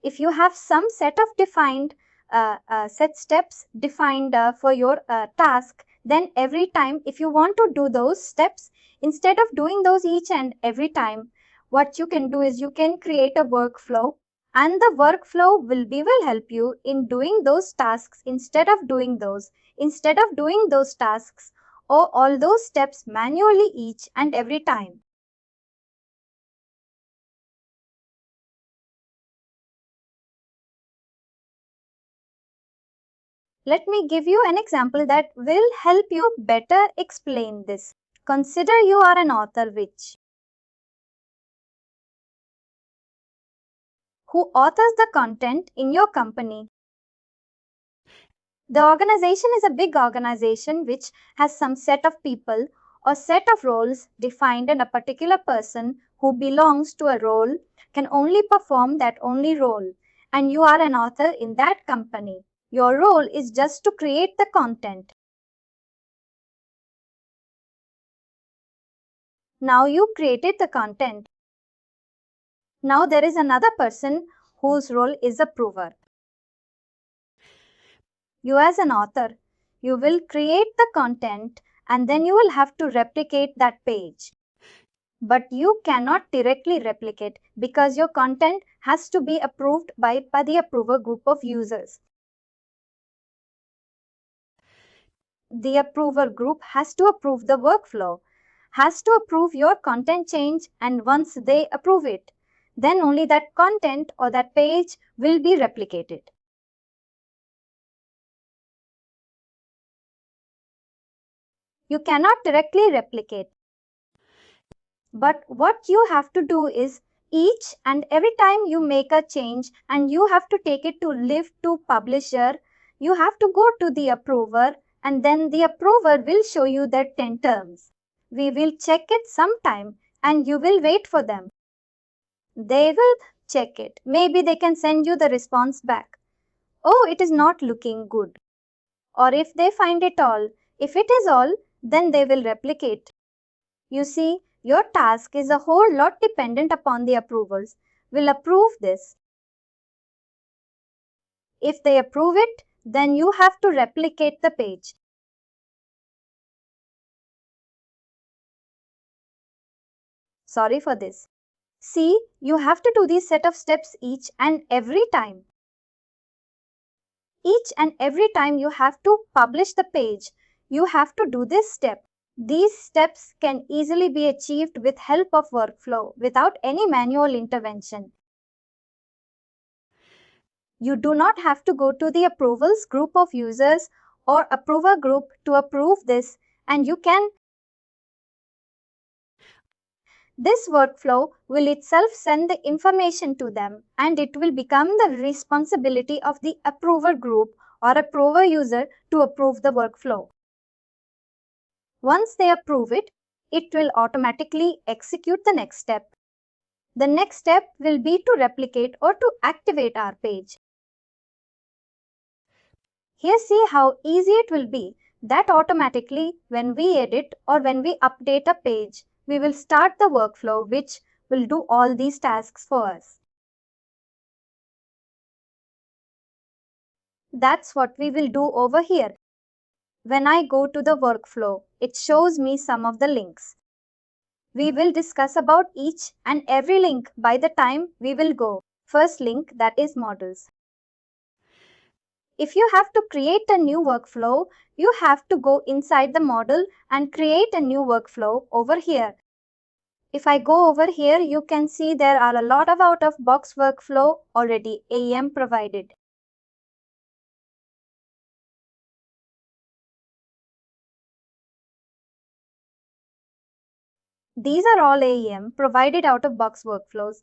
If you have some set of defined set steps defined for your task, then every time if you want to do those steps, instead of doing those each and every time, what you can do is you can create a workflow, and the workflow will help you in doing those tasks instead of doing those tasks or all those steps manually each and every time. Let me give you an example that will help you better explain this. Consider you are an author who authors the content in your company. The organization is a big organization which has some set of people or set of roles defined, and a particular person who belongs to a role can only perform that only role. And you are an author in that company. Your role is just to create the content. Now you created the content. Now there is another person whose role is approver. You as an author, you will create the content and then you will have to replicate that page. But you cannot directly replicate because your content has to be approved by the approver group of users. The approver group has to approve the workflow, has to approve your content change, and once they approve it, then only that content or that page will be replicated. You cannot directly replicate. But what you have to do is each and every time you make a change and you have to take it to live to publisher, you have to go to the approver and then the approver will show you their 10 terms. We will check it sometime and you will wait for them. They will check it. Maybe they can send you the response back. Oh, it is not looking good. Or if they find it all, if it is all, then they will replicate. You see, your task is a whole lot dependent upon the approvals. Will approve this. If they approve it, then you have to replicate the page. Sorry for this. See, you have to do these set of steps each and every time. Each and every time you have to publish the page, you have to do this step. These steps can easily be achieved with help of workflow without any manual intervention. You do not have to go to the approvals group of users or approver group to approve this, and you can. This workflow will itself send the information to them and it will become the responsibility of the approver group or approver user to approve the workflow. Once they approve it, it will automatically execute the next step. The next step will be to replicate or to activate our page. Here see how easy it will be that automatically when we edit or when we update a page, we will start the workflow which will do all these tasks for us. That's what we will do over here. When I go to the workflow, it shows me some of the links. We will discuss about each and every link by the time we will go. First link, that is models. If you have to create a new workflow, you have to go inside the model and create a new workflow over here. If I go over here, you can see there are a lot of out-of-box workflow already AEM provided. These are all AEM provided out-of-box workflows.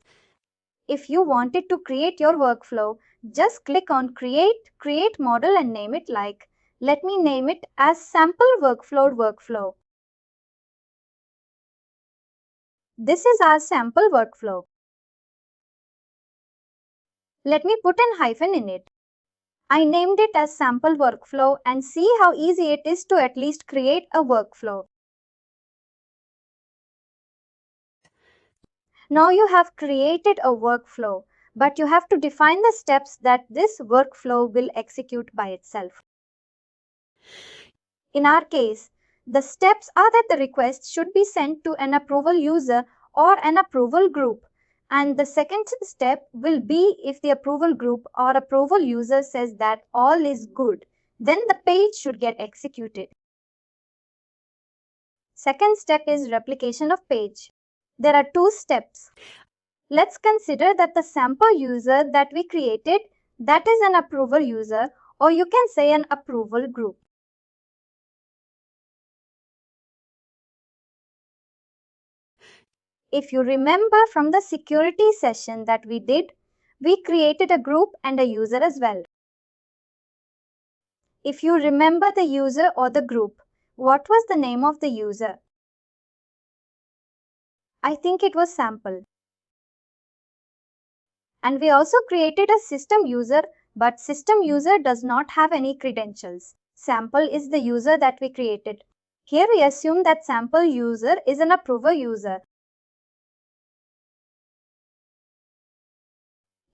If you wanted to create your workflow, just click on create model and name it like, let me name it as sample workflow. This is our sample workflow. Let me put an hyphen in it. I named it as sample workflow and see how easy it is to at least create a workflow. Now you have created a workflow, but you have to define the steps that this workflow will execute by itself. In our case, the steps are that the request should be sent to an approval user or an approval group. And the second step will be if the approval group or approval user says that all is good, then the page should get executed. Second step is replication of page. There are two steps. Let's consider that the sample user that we created, that is an approval user, or you can say an approval group. If you remember from the security session that we did, we created a group and a user as well. If you remember the user or the group, what was the name of the user? I think it was sample. And we also created a system user, but system user does not have any credentials. Sample is the user that we created. Here we assume that sample user is an approver user.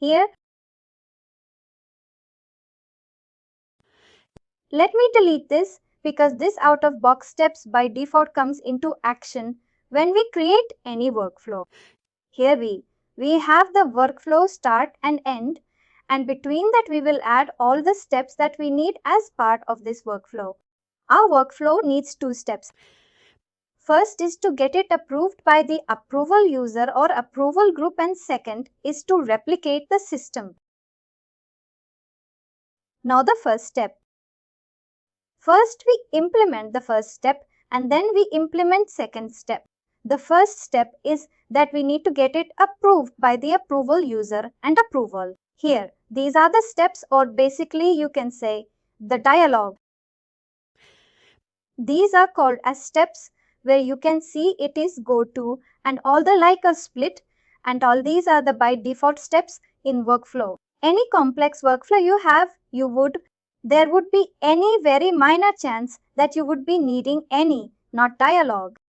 Here, let me delete this because this out-of-box steps by default comes into action when we create any workflow. Here we have the workflow start and end, and between that we will add all the steps that we need as part of this workflow. Our workflow needs two steps. First is to get it approved by the approval user or approval group, and second is to replicate the system. Now the first step. First we implement the first step and then we implement second step. The first step is that we need to get it approved by the approval user and approval. Here, these are the steps, or basically you can say the dialogue. These are called as steps, where you can see it is go to and all the like are split, and all these are the by default steps in workflow. Any complex workflow you have, there would be any very minor chance that you would be needing any, not dialogue.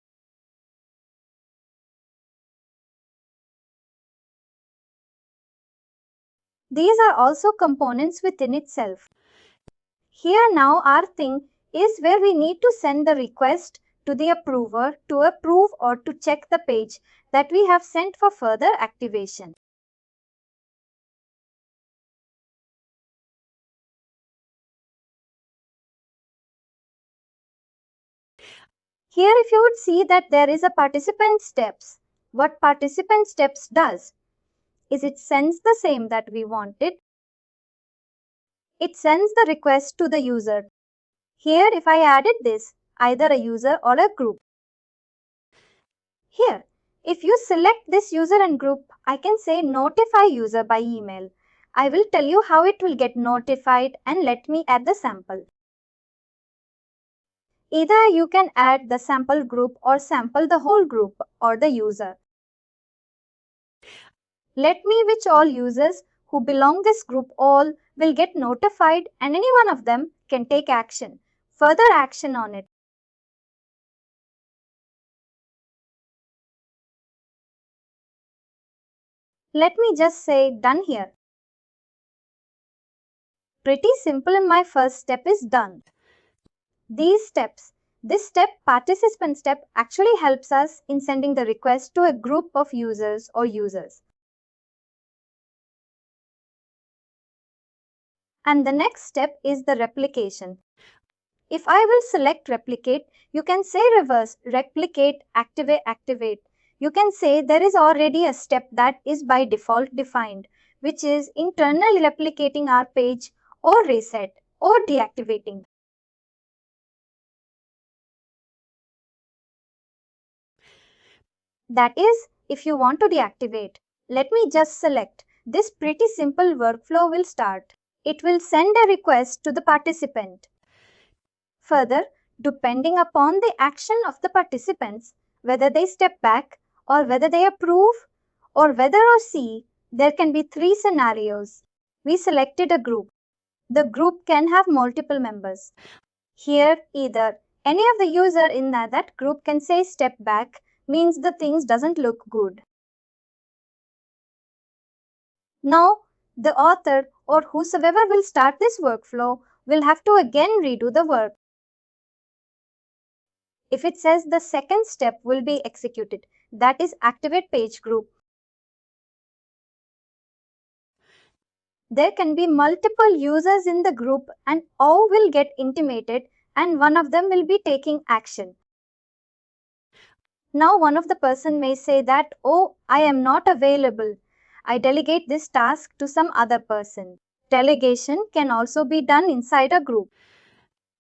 These are also components within itself. Here now our thing is where we need to send the request to the approver to approve or to check the page that we have sent for further activation. Here if you would see that there is a participant steps. What participant steps does is it sends the same that we wanted. It sends the request to the user. Here if I added this, either a user or a group. Here, if you select this user and group, I can say notify user by email. I will tell you how it will get notified, and let me add the sample. Either you can add the sample group or sample the whole group or the user. Let me which all users who belong this group all will get notified, and any one of them can take action, further action on it. Let me just say done here. Pretty simple, my first step is done. This step, participant step, actually helps us in sending the request to a group of users or users. And the next step is the replication. If I will select replicate, you can say reverse, replicate, activate. You can say there is already a step that is by default defined, which is internally replicating our page or reset or deactivating. That is, if you want to deactivate. Let me just select. This pretty simple workflow will start. It will send a request to the participant. Further, depending upon the action of the participants, whether they step back or whether they approve or whether or see, there can be three scenarios. We selected a group. The group can have multiple members. Here, either any of the user in that group can say step back, means the things doesn't look good. Now, the author or whosoever will start this workflow will have to again redo the work. If it says the second step will be executed, that is activate page group. There can be multiple users in the group and all will get intimated and one of them will be taking action. Now one of the person may say that, oh, I am not available. I delegate this task to some other person. Delegation can also be done inside a group.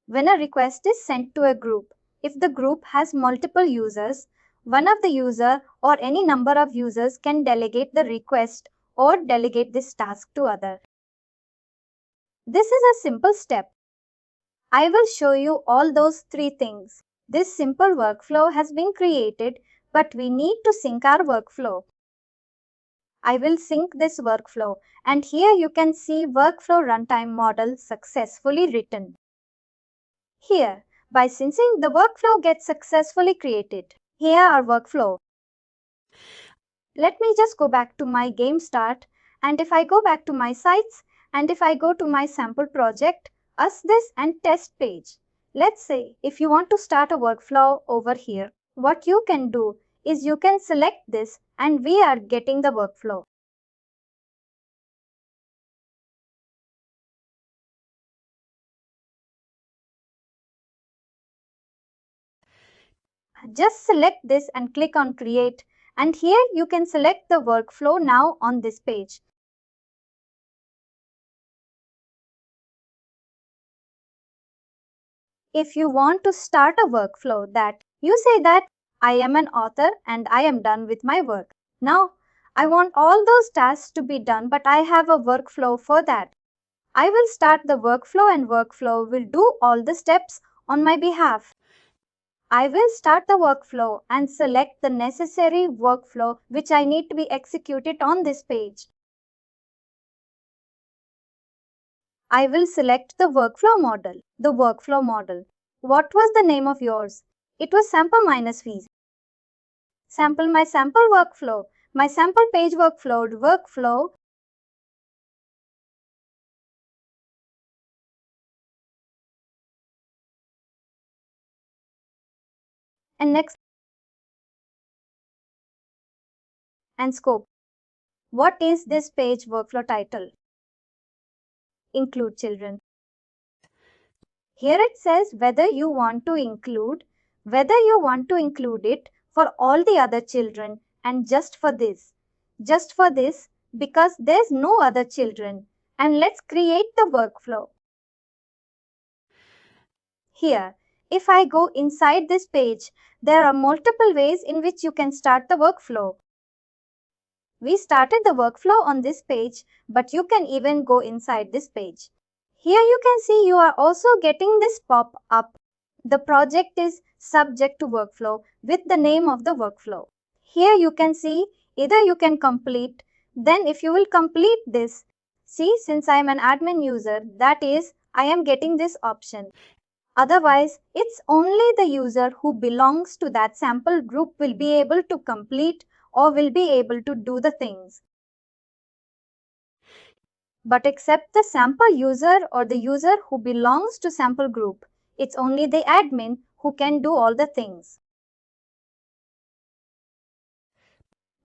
When a request is sent to a group, if the group has multiple users, one of the user or any number of users can delegate the request or delegate this task to other. This is a simple step. I will show you all those three things. This simple workflow has been created, but we need to sync our workflow. I will sync this workflow, and here you can see workflow runtime model successfully written. Here, by syncing, the workflow gets successfully created. Here our workflow. Let me just go back to my game start, and if I go back to my sites, and if I go to my sample project, us this and test page. Let's say if you want to start a workflow over here, what you can do is you can select this and we are getting the workflow. Just select this and click on create, and here you can select the workflow now on this page. If you want to start a workflow that you say that I am an author and I am done with my work. Now, I want all those tasks to be done, but I have a workflow for that. I will start the workflow and workflow will do all the steps on my behalf. I will start the workflow and select the necessary workflow which I need to be executed on this page. I will select the workflow model. The workflow model. What was the name of yours? It was sample minus fees. Sample my sample workflow. My sample page workflow. And next and scope. What is this page workflow title? Include children. Here it says whether you want to include it for all the other children and just for this. Just for this because there's no other children. And let's create the workflow. Here, if I go inside this page, there are multiple ways in which you can start the workflow. We started the workflow on this page, but you can even go inside this page. Here you can see you are also getting this pop-up. The project is subject to workflow with the name of the workflow. Here you can see either you can complete, then if you will complete this, see since I am an admin user, that is I am getting this option. Otherwise, it's only the user who belongs to that sample group will be able to complete or will be able to do the things. But except the sample user or the user who belongs to sample group, it's only the admin who can do all the things.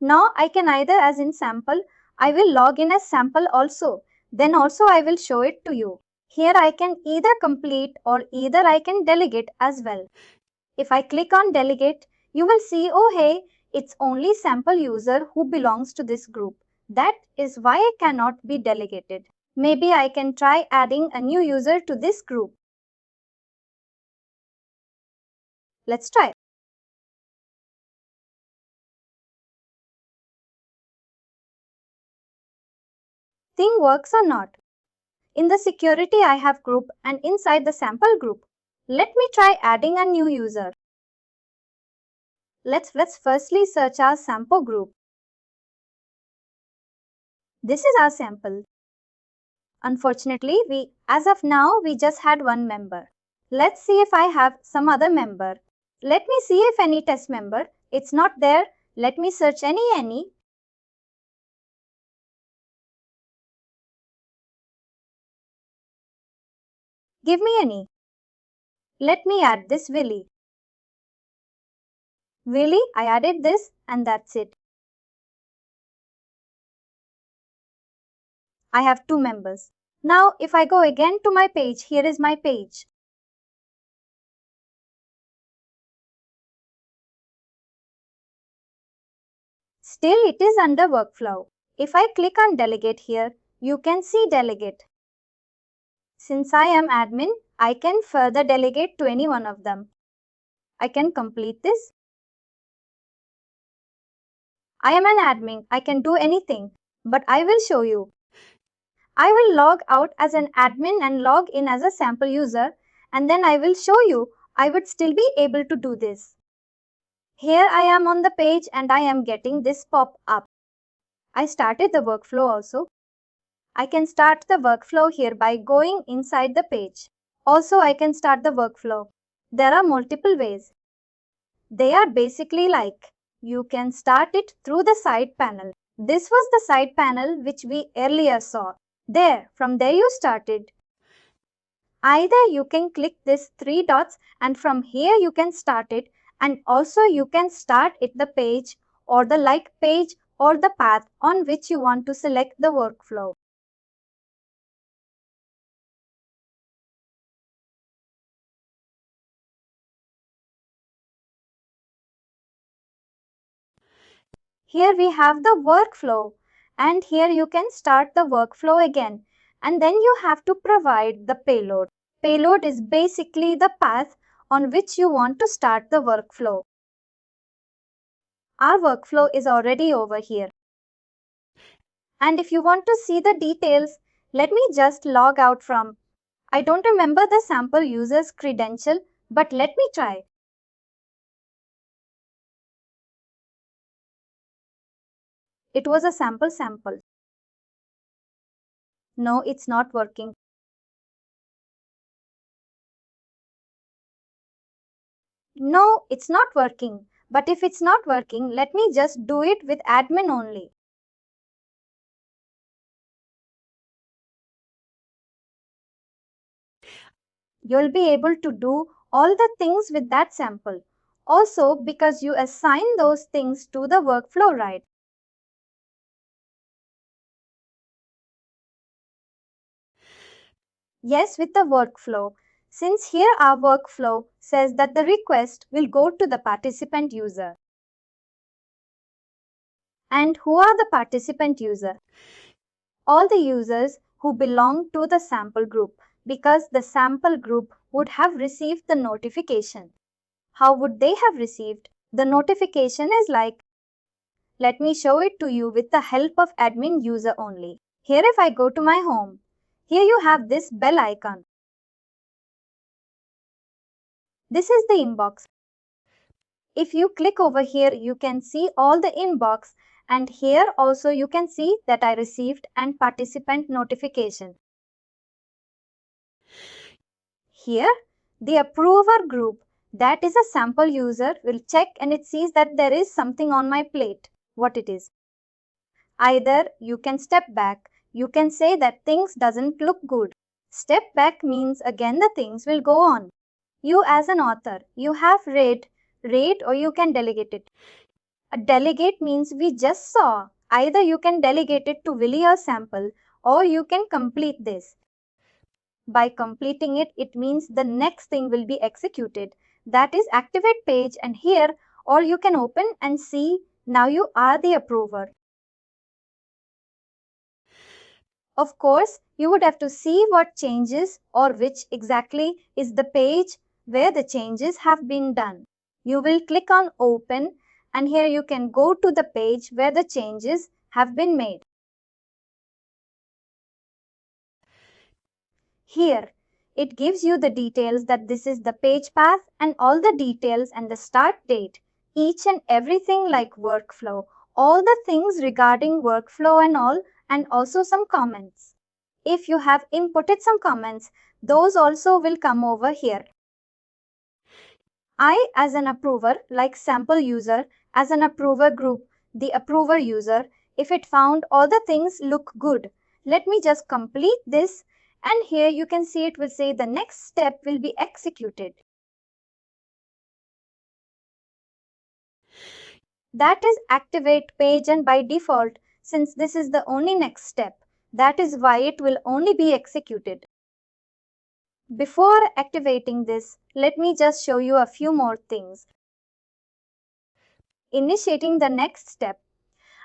Now I can either, as in sample, I will log in as sample also. Then also I will show it to you. Here I can either complete or either I can delegate as well. If I click on delegate, you will see, oh hey, it's only sample user who belongs to this group. That is why I cannot be delegated. Maybe I can try adding a new user to this group. Let's try. Thing works or not? In the security I have group and inside the sample group. Let me try adding a new user. Let's firstly search our sample group. This is our sample. Unfortunately, as of now, we just had one member. Let's see if I have some other member. Let me see if any test member. It's not there. Let me search any. Give me any. Let me add this Willy. Willy, I added this and that's it. I have two members. Now, if I go again to my page, here is my page. Still, it is under workflow. If I click on delegate here, you can see delegate. Since I am admin, I can further delegate to any one of them. I can complete this. I am an admin. I can do anything, but I will show you. I will log out as an admin and log in as a sample user, and then I will show you I would still be able to do this. Here I am on the page and I am getting this pop-up. I started the workflow also. I can start the workflow here by going inside the page. Also, I can start the workflow. There are multiple ways. They are basically like, you can start it through the side panel. This was the side panel which we earlier saw. From there you started. Either you can click this three dots and from here you can start it, and also you can start it the page or the like page or the path on which you want to select the workflow. Here we have the workflow, and here you can start the workflow again, and then you have to provide the payload. Payload is basically the path on which you want to start the workflow. Our workflow is already over here. And if you want to see the details, let me just log out from. I don't remember the sample user's credential, but let me try. It was a sample. No, it's not working. No, it's not working. But if it's not working, let me just do it with admin only. You'll be able to do all the things with that sample. Also, because you assign those things to the workflow, right? Yes, with the workflow. Since here our workflow says that the request will go to the participant user. And who are the participant user? All the users who belong to the sample group, because the sample group would have received the notification. How would they have received? The notification is like, let me show it to you with the help of admin user only. Here if I go to my home, here you have this bell icon. This is the inbox. If you click over here, you can see all the inbox, and here also you can see that I received an participant notification. Here, the approver group, that is a sample user, will check and it sees that there is something on my plate. What it is? Either you can step back, You can say that things doesn't look good. Step back means again the things will go on. You as an author, you have read, or you can delegate it. A delegate means we just saw. Either you can delegate it to Willie or Sample, or you can complete this. By completing it, it means the next thing will be executed. That is activate page, and here, or you can open and see now you are the approver. Of course, you would have to see what changes or which exactly is the page where the changes have been done. You will click on open, and here you can go to the page where the changes have been made. Here, it gives you the details that this is the page path and all the details and the start date, each and everything like workflow, all the things regarding workflow and all, and also some comments. If you have inputted some comments, those also will come over here. I as an approver, like sample user, as an approver group, the approver user, if it found all the things look good, let me just complete this, and here you can see it will say the next step will be executed. That is activate page, and by default, since this is the only next step, that is why it will only be executed. Before activating this, let me just show you a few more things. Initiating the next step,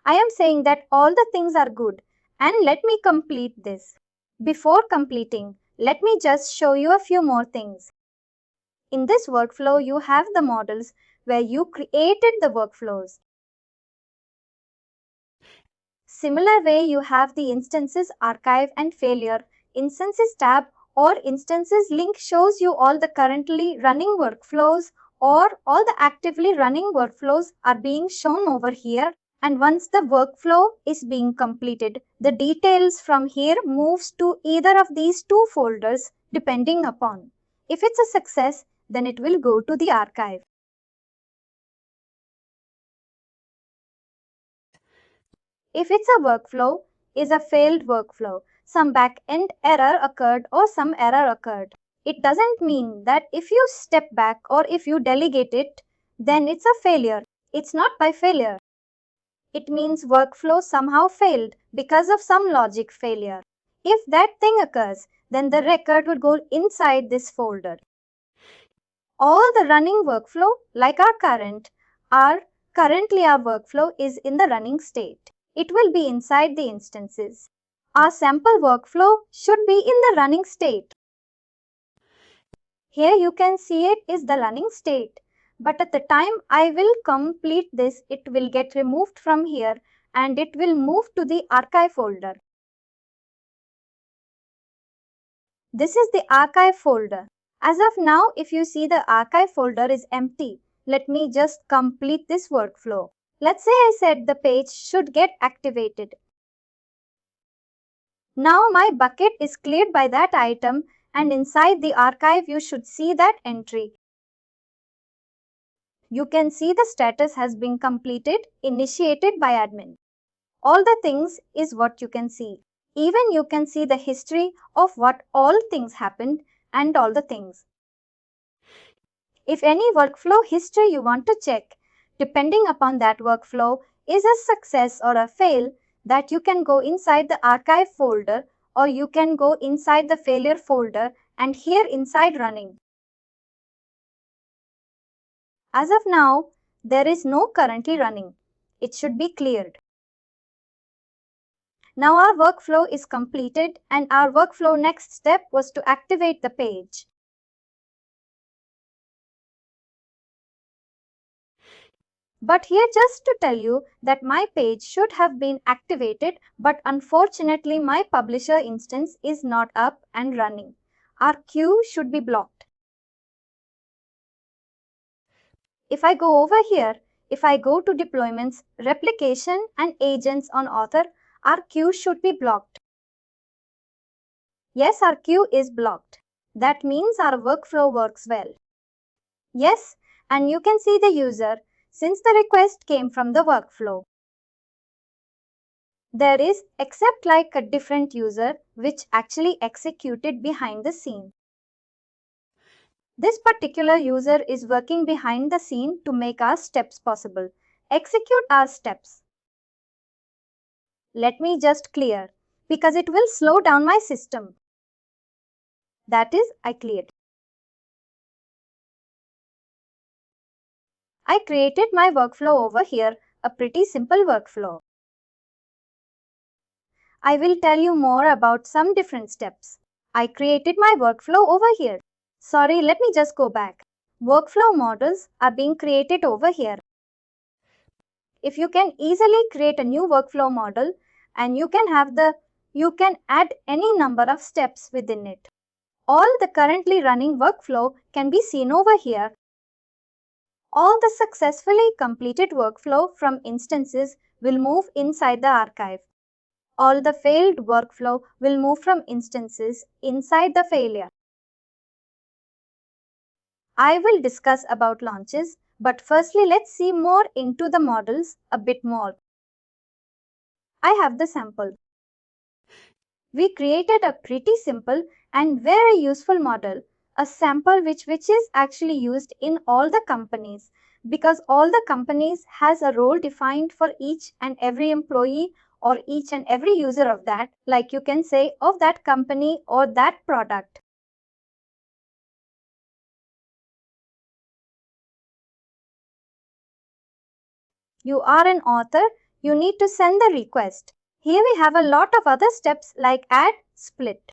I am saying that all the things are good, and let me complete this. Before completing, let me just show you a few more things. In this workflow, you have the models where you created the workflows. Similar way, you have the instances archive and failure. Instances tab or instances link shows you all the currently running workflows, or all the actively running workflows are being shown over here. And once the workflow is being completed, the details from here moves to either of these two folders depending upon. If it's a success, then it will go to the archive. If it's a workflow, is a failed workflow, some backend error occurred or some error occurred. It doesn't mean that if you step back or if you delegate it, then it's a failure. It's not by failure. It means workflow somehow failed because of some logic failure. If that thing occurs, then the record would go inside this folder. All the running workflow, like our currently our workflow is in the running state. It will be inside the instances. Our sample workflow should be in the running state. Here you can see it is the running state. But at the time I will complete this, it will get removed from here and it will move to the archive folder. This is the archive folder. As of now, if you see the archive folder is empty, let me just complete this workflow. Let's say I said the page should get activated. Now my bucket is cleared by that item, and inside the archive you should see that entry. You can see the status has been completed, initiated by admin. All the things is what you can see. Even you can see the history of what all things happened and all the things. If any workflow history you want to check, depending upon that workflow is a success or a fail, that you can go inside the archive folder or you can go inside the failure folder and here inside running. As of now, there is no currently running. It should be cleared. Now our workflow is completed and our workflow next step was to activate the page. But here just to tell you that my page should have been activated, but unfortunately my publisher instance is not up and running. Our queue should be blocked. If I go over here, if I go to deployments, replication and agents on author, our queue should be blocked. Yes, our queue is blocked. That means our workflow works well. Yes, and you can see the user since the request came from the workflow. There is except like a different user which actually executed behind the scene. This particular user is working behind the scene to make our steps possible. Execute our steps. Let me just clear because it will slow down my system. That is, I cleared. I created my workflow over here, a pretty simple workflow. I will tell you more about some different steps. I created my workflow over here. Sorry, let me just go back. Workflow models are being created over here. If you can easily create a new workflow model and you can add any number of steps within it. All the currently running workflow can be seen over here. All the successfully completed workflow from instances will move inside the archive. All the failed workflow will move from instances inside the failure. I will discuss about launches, but firstly let's see more into the models a bit more. I have the sample. We created a pretty simple and very useful model, a sample which is actually used in all the companies because all the companies has a role defined for each and every employee or each and every user of that, like you can say of that company or that product. You are an author, you need to send the request. Here we have a lot of other steps like add, split.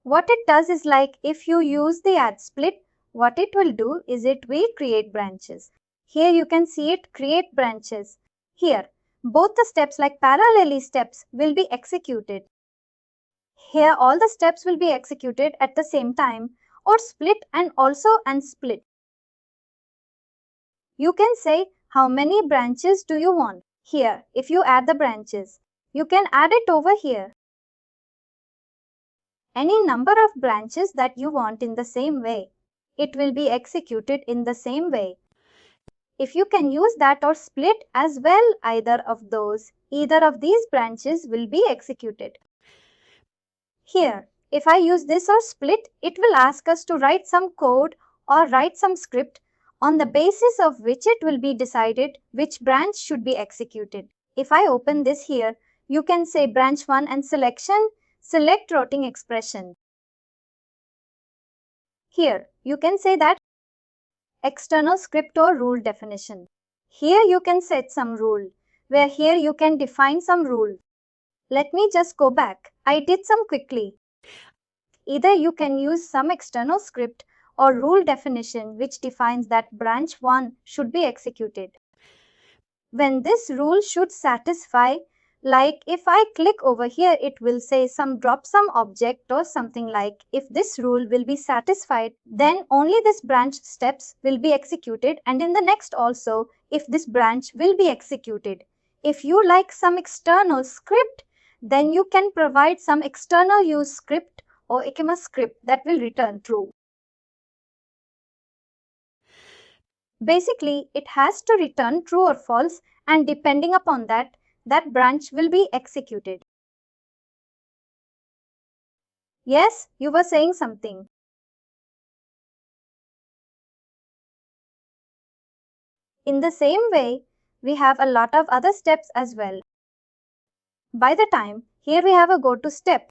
What it does is like if you use the add split, what it will do is it will create branches. Here you can see it create branches. Here, both the steps like parallelly steps will be executed. Here all the steps will be executed at the same time or split and also unsplit. You can say how many branches do you want. Here, if you add the branches, you can add it over here. Any number of branches that you want in the same way. It will be executed in the same way. If you can use that or split as well, either of these branches will be executed. Here, if I use this or split, it will ask us to write some code or write some script on the basis of which it will be decided which branch should be executed. If I open this here, you can say branch 1 and select routing expression. Here, you can say that external script or rule definition. Here you can set some rule, where here you can define some rule. Let me just go back. I did some quickly. Either you can use some external script or rule definition which defines that branch 1 should be executed. When this rule should satisfy, like if I click over here, it will say drop some object or something like if this rule will be satisfied, then only this branch steps will be executed and in the next also if this branch will be executed. If you like some external script, then you can provide some external use script or AEM script that will return true. Basically, it has to return true or false and depending upon that branch will be executed. Yes, you were saying something. In the same way, we have a lot of other steps as well. By the time, here we have a go to step.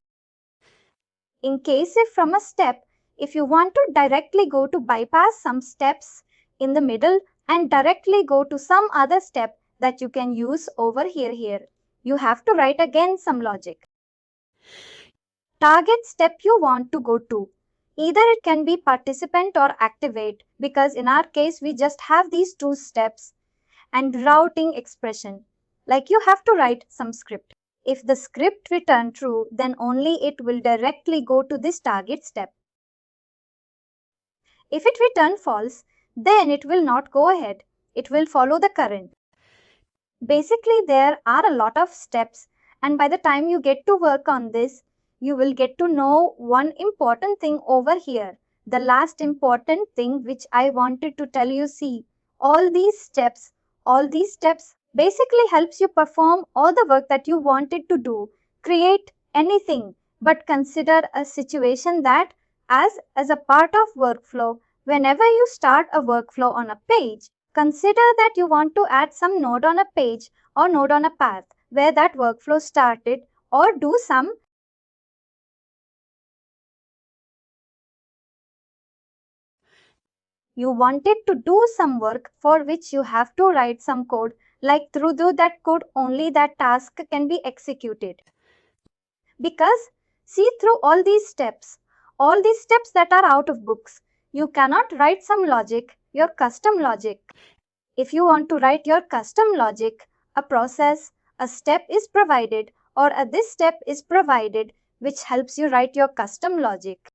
In case if from a step, if you want to directly go to bypass some steps in the middle and directly go to some other step that you can use over here, you have to write again some logic. Target step you want to go to. Either it can be participant or activate because in our case we just have these two steps and routing expression. Like you have to write some script. If the script return true, then only it will directly go to this target step. If it return false, then it will not go ahead. It will follow the current. Basically, there are a lot of steps and by the time you get to work on this, you will get to know one important thing over here. The last important thing which I wanted to tell you, see, all these steps Basically helps you perform all the work that you wanted to do, create anything. But consider a situation that as a part of workflow, whenever you start a workflow on a page, consider that you want to add some node on a page or node on a path where that workflow started, or do some you wanted to do some work for which you have to write some code, like through that code only that task can be executed. Because see, through all these steps that are out of books, you cannot write some logic, your custom logic. If you want to write your custom logic, a process, a step is provided, or this step is provided, which helps you write your custom logic.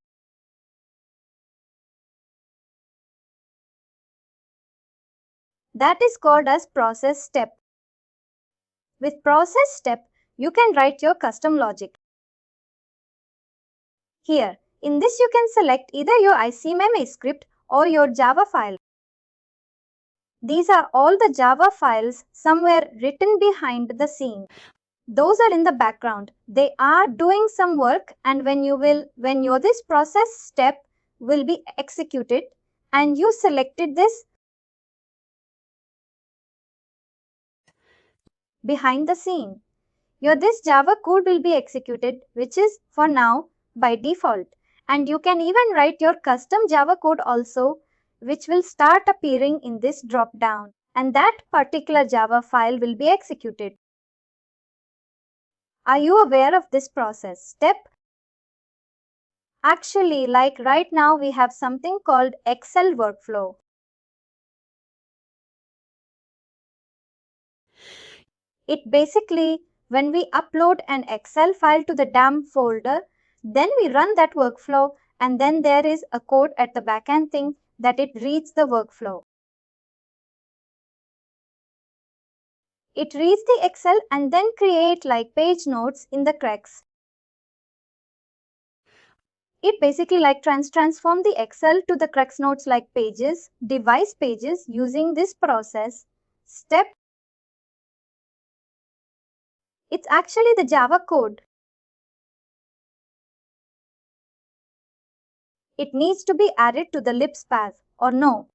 That is called as process step. With process step, you can write your custom logic. Here, in this you can select either your ICMM script or your Java file. These are all the Java files somewhere written behind the scene. Those are in the background. They are doing some work, and when your this process step will be executed and you selected this behind the scene, your this Java code will be executed, which is for now by default. And you can even write your custom Java code also, which will start appearing in this drop down, and that particular Java file will be executed. Are you aware of this process step? Actually, like right now we have something called Excel workflow. It basically, when we upload an Excel file to the DAM folder, then we run that workflow, and then there is a code at the backend thing that it reads the workflow. It reads the Excel and then create like page notes in the cracks. It basically like transform the Excel to the crux notes like pages, device pages using this process step. It's actually the Java code. It needs to be added to the libs path or no?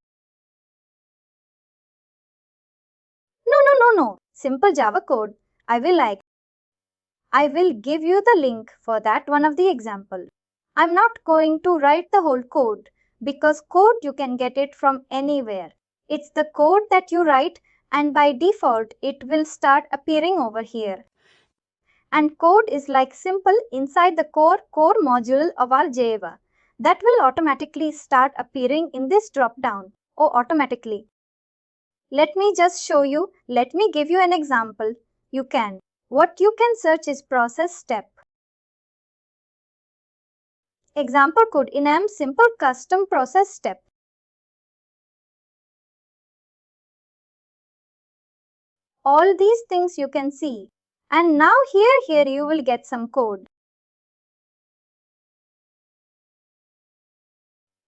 No. Simple Java code. I will give you the link for that one of the example. I'm not going to write the whole code because code you can get it from anywhere. It's the code that you write, and by default it will start appearing over here. And code is like simple inside the core module of our Java. That will automatically start appearing in this drop down. Oh, automatically. Let me just show you. Let me give you an example. What you can search is process step. Example code in AEM simple custom process step. All these things you can see. And now here you will get some code.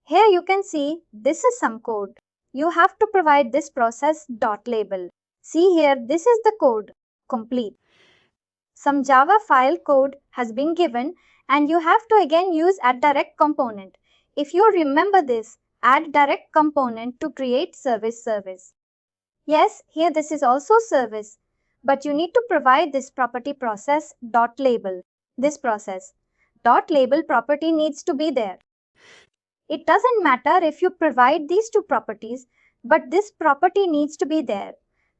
Here you can see this is some code. You have to provide this process dot label. See here, this is the code. Complete. Some Java file code has been given, and you have to again use add direct component. If you remember this, add direct component to create service. Yes, here this is also service, but you need to provide this property process dot label. This process dot label property needs to be there. It doesn't matter if you provide these two properties, but this property needs to be there.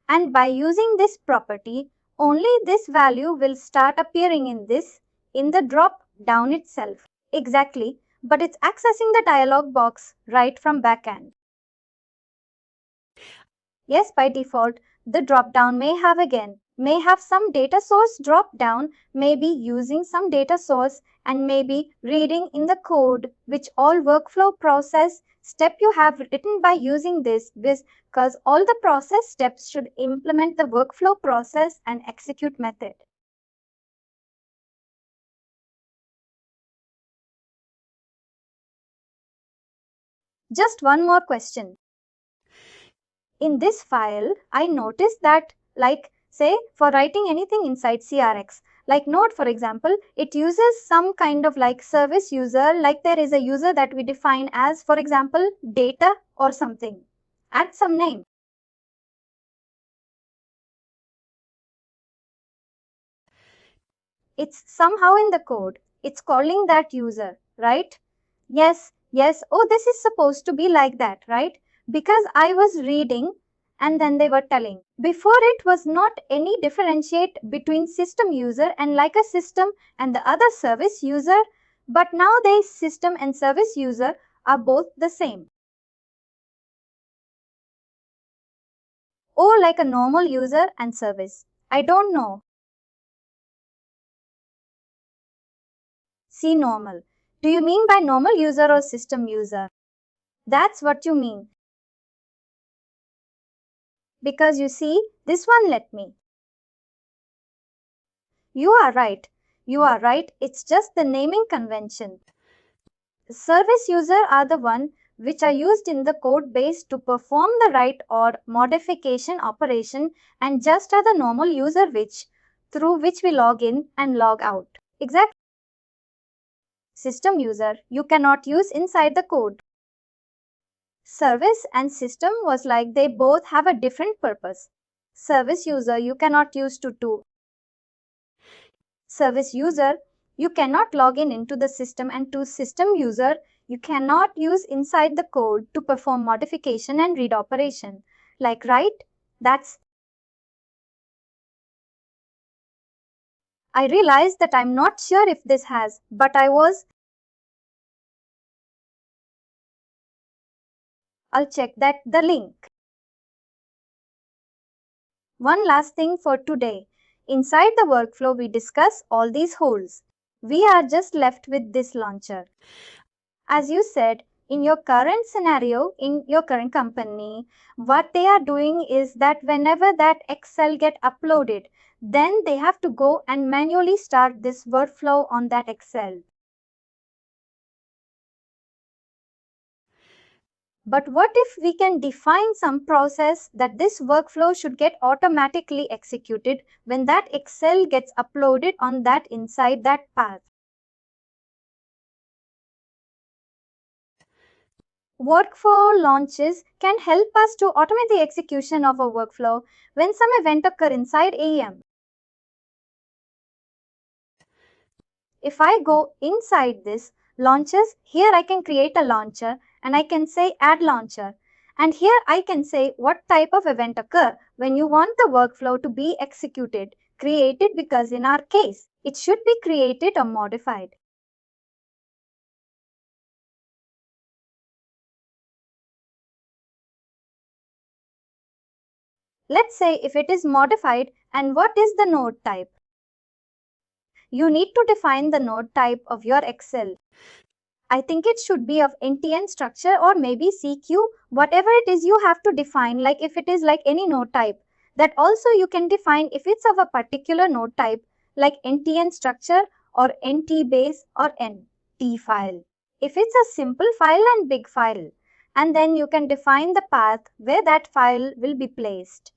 And by using this property, only this value will start appearing in the drop down itself. Exactly, but it's accessing the dialog box right from backend. Yes, by default, the drop-down may have some data source drop-down, maybe using some data source, and maybe reading in the code, which all workflow process step you have written by using this, because all the process steps should implement the workflow process and execute method. Just one more question. In this file, I noticed that Like say for writing anything inside CRX. Like Node, for example, it uses some kind of like service user, like there is a user that we define as, for example, data or something. Add some name. It's somehow in the code. It's calling that user, right? Yes, yes. Oh, this is supposed to be like that, right? Because I was reading and then they were telling. Before it was not any differentiate between system user and like a system and the other service user, but nowadays system and service user are both the same. Oh, like a normal user and service. I don't know. See normal. Do you mean by normal user or system user? That's what you mean. Because you see, this one let me. You are right. You are right. It's just the naming convention. Service user are the one which are used in the code base to perform the write or modification operation, and just are the normal user which through which we log in and log out. Exactly. System user you cannot use inside the code. Service and system was like they both have a different purpose. Service user you cannot use to service user you cannot log in into the system, and to system user you cannot use inside the code to perform modification and read operation. Like right? That's I realized that I'm not sure if this has, but I'll check that the link. One last thing for today. Inside the workflow, we discuss all these holes. We are just left with this launcher. As you said, in your current scenario, in your current company, what they are doing is that whenever that Excel get uploaded, then they have to go and manually start this workflow on that Excel. But what if we can define some process that this workflow should get automatically executed when that Excel gets uploaded on that inside that path? Workflow launches can help us to automate the execution of a workflow when some event occur inside AEM. If I go inside this launches, here I can create a launcher and I can say add launcher. And here I can say what type of event occur when you want the workflow to be executed, created, because in our case, it should be created or modified. Let's say if it is modified, and what is the node type? You need to define the node type of your Excel. I think it should be of NTN structure or maybe CQ, whatever it is you have to define, like if it is like any node type. That also you can define if it's of a particular node type like NTN structure or NT base or NT file. If it's a simple file and big file, and then you can define the path where that file will be placed.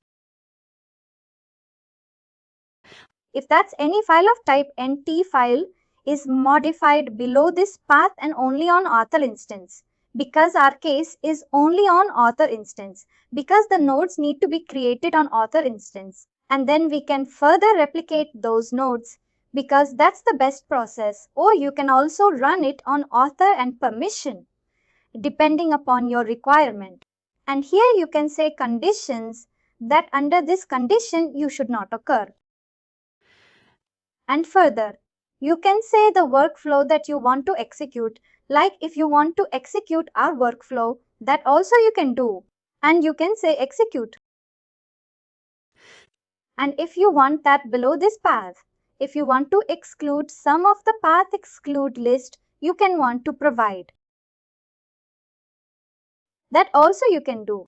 If that's any file of type NT file is modified below this path and only on author instance, because our case is only on author instance, because the nodes need to be created on author instance, and then we can further replicate those nodes because that's the best process, or you can also run it on author and permission depending upon your requirement. And here you can say conditions that under this condition you should not occur. And further, you can say the workflow that you want to execute, like if you want to execute our workflow, that also you can do. And you can say execute. And if you want that below this path, if you want to exclude some of the path exclude list, you can want to provide. That also you can do.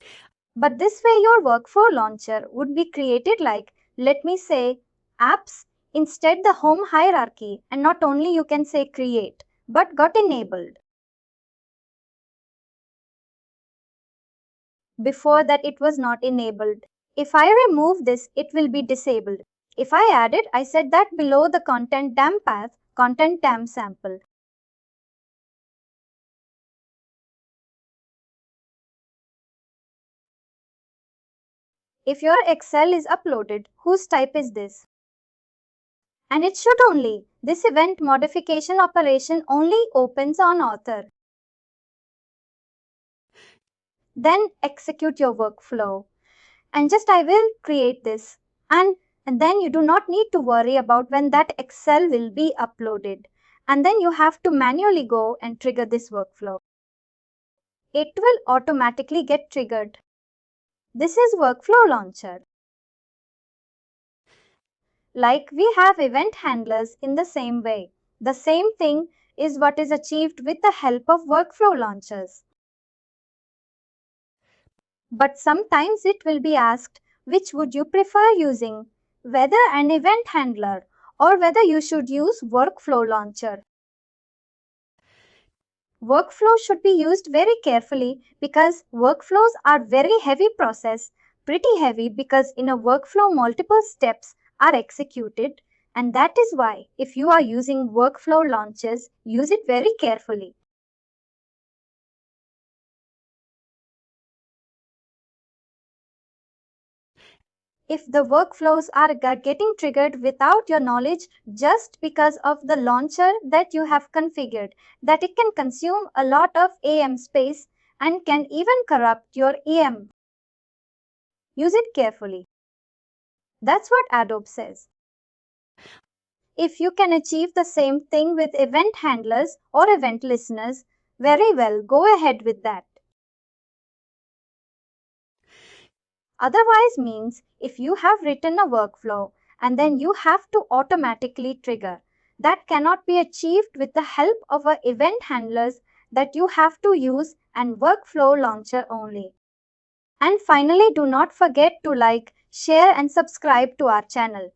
But this way your workflow launcher would be created like, let me say, apps, instead the home hierarchy, and not only you can say create, but got enabled. Before that it was not enabled. If I remove this, it will be disabled. If I add it, I set that below the content dam path, content dam sample. If your Excel is uploaded, whose type is this? And it should only. This event modification operation only opens on author. Then execute your workflow. And just I will create this. And then you do not need to worry about when that Excel will be uploaded. And then you have to manually go and trigger this workflow. It will automatically get triggered. This is Workflow Launcher. Like we have event handlers in the same way. The same thing is what is achieved with the help of workflow launchers. But sometimes it will be asked, which would you prefer using, whether an event handler or whether you should use workflow launcher. Workflow should be used very carefully because workflows are very heavy process, pretty heavy because in a workflow multiple steps are executed, and that is why if you are using workflow launchers, use it very carefully. If the workflows are getting triggered without your knowledge just because of the launcher that you have configured, that it can consume a lot of AEM space and can even corrupt your EM. Use it carefully. That's what Adobe says. If you can achieve the same thing with event handlers or event listeners, very well, go ahead with that. Otherwise means if you have written a workflow and then you have to automatically trigger, that cannot be achieved with the help of a event handlers that you have to use and workflow launcher only. And finally, do not forget to like, share and subscribe to our channel.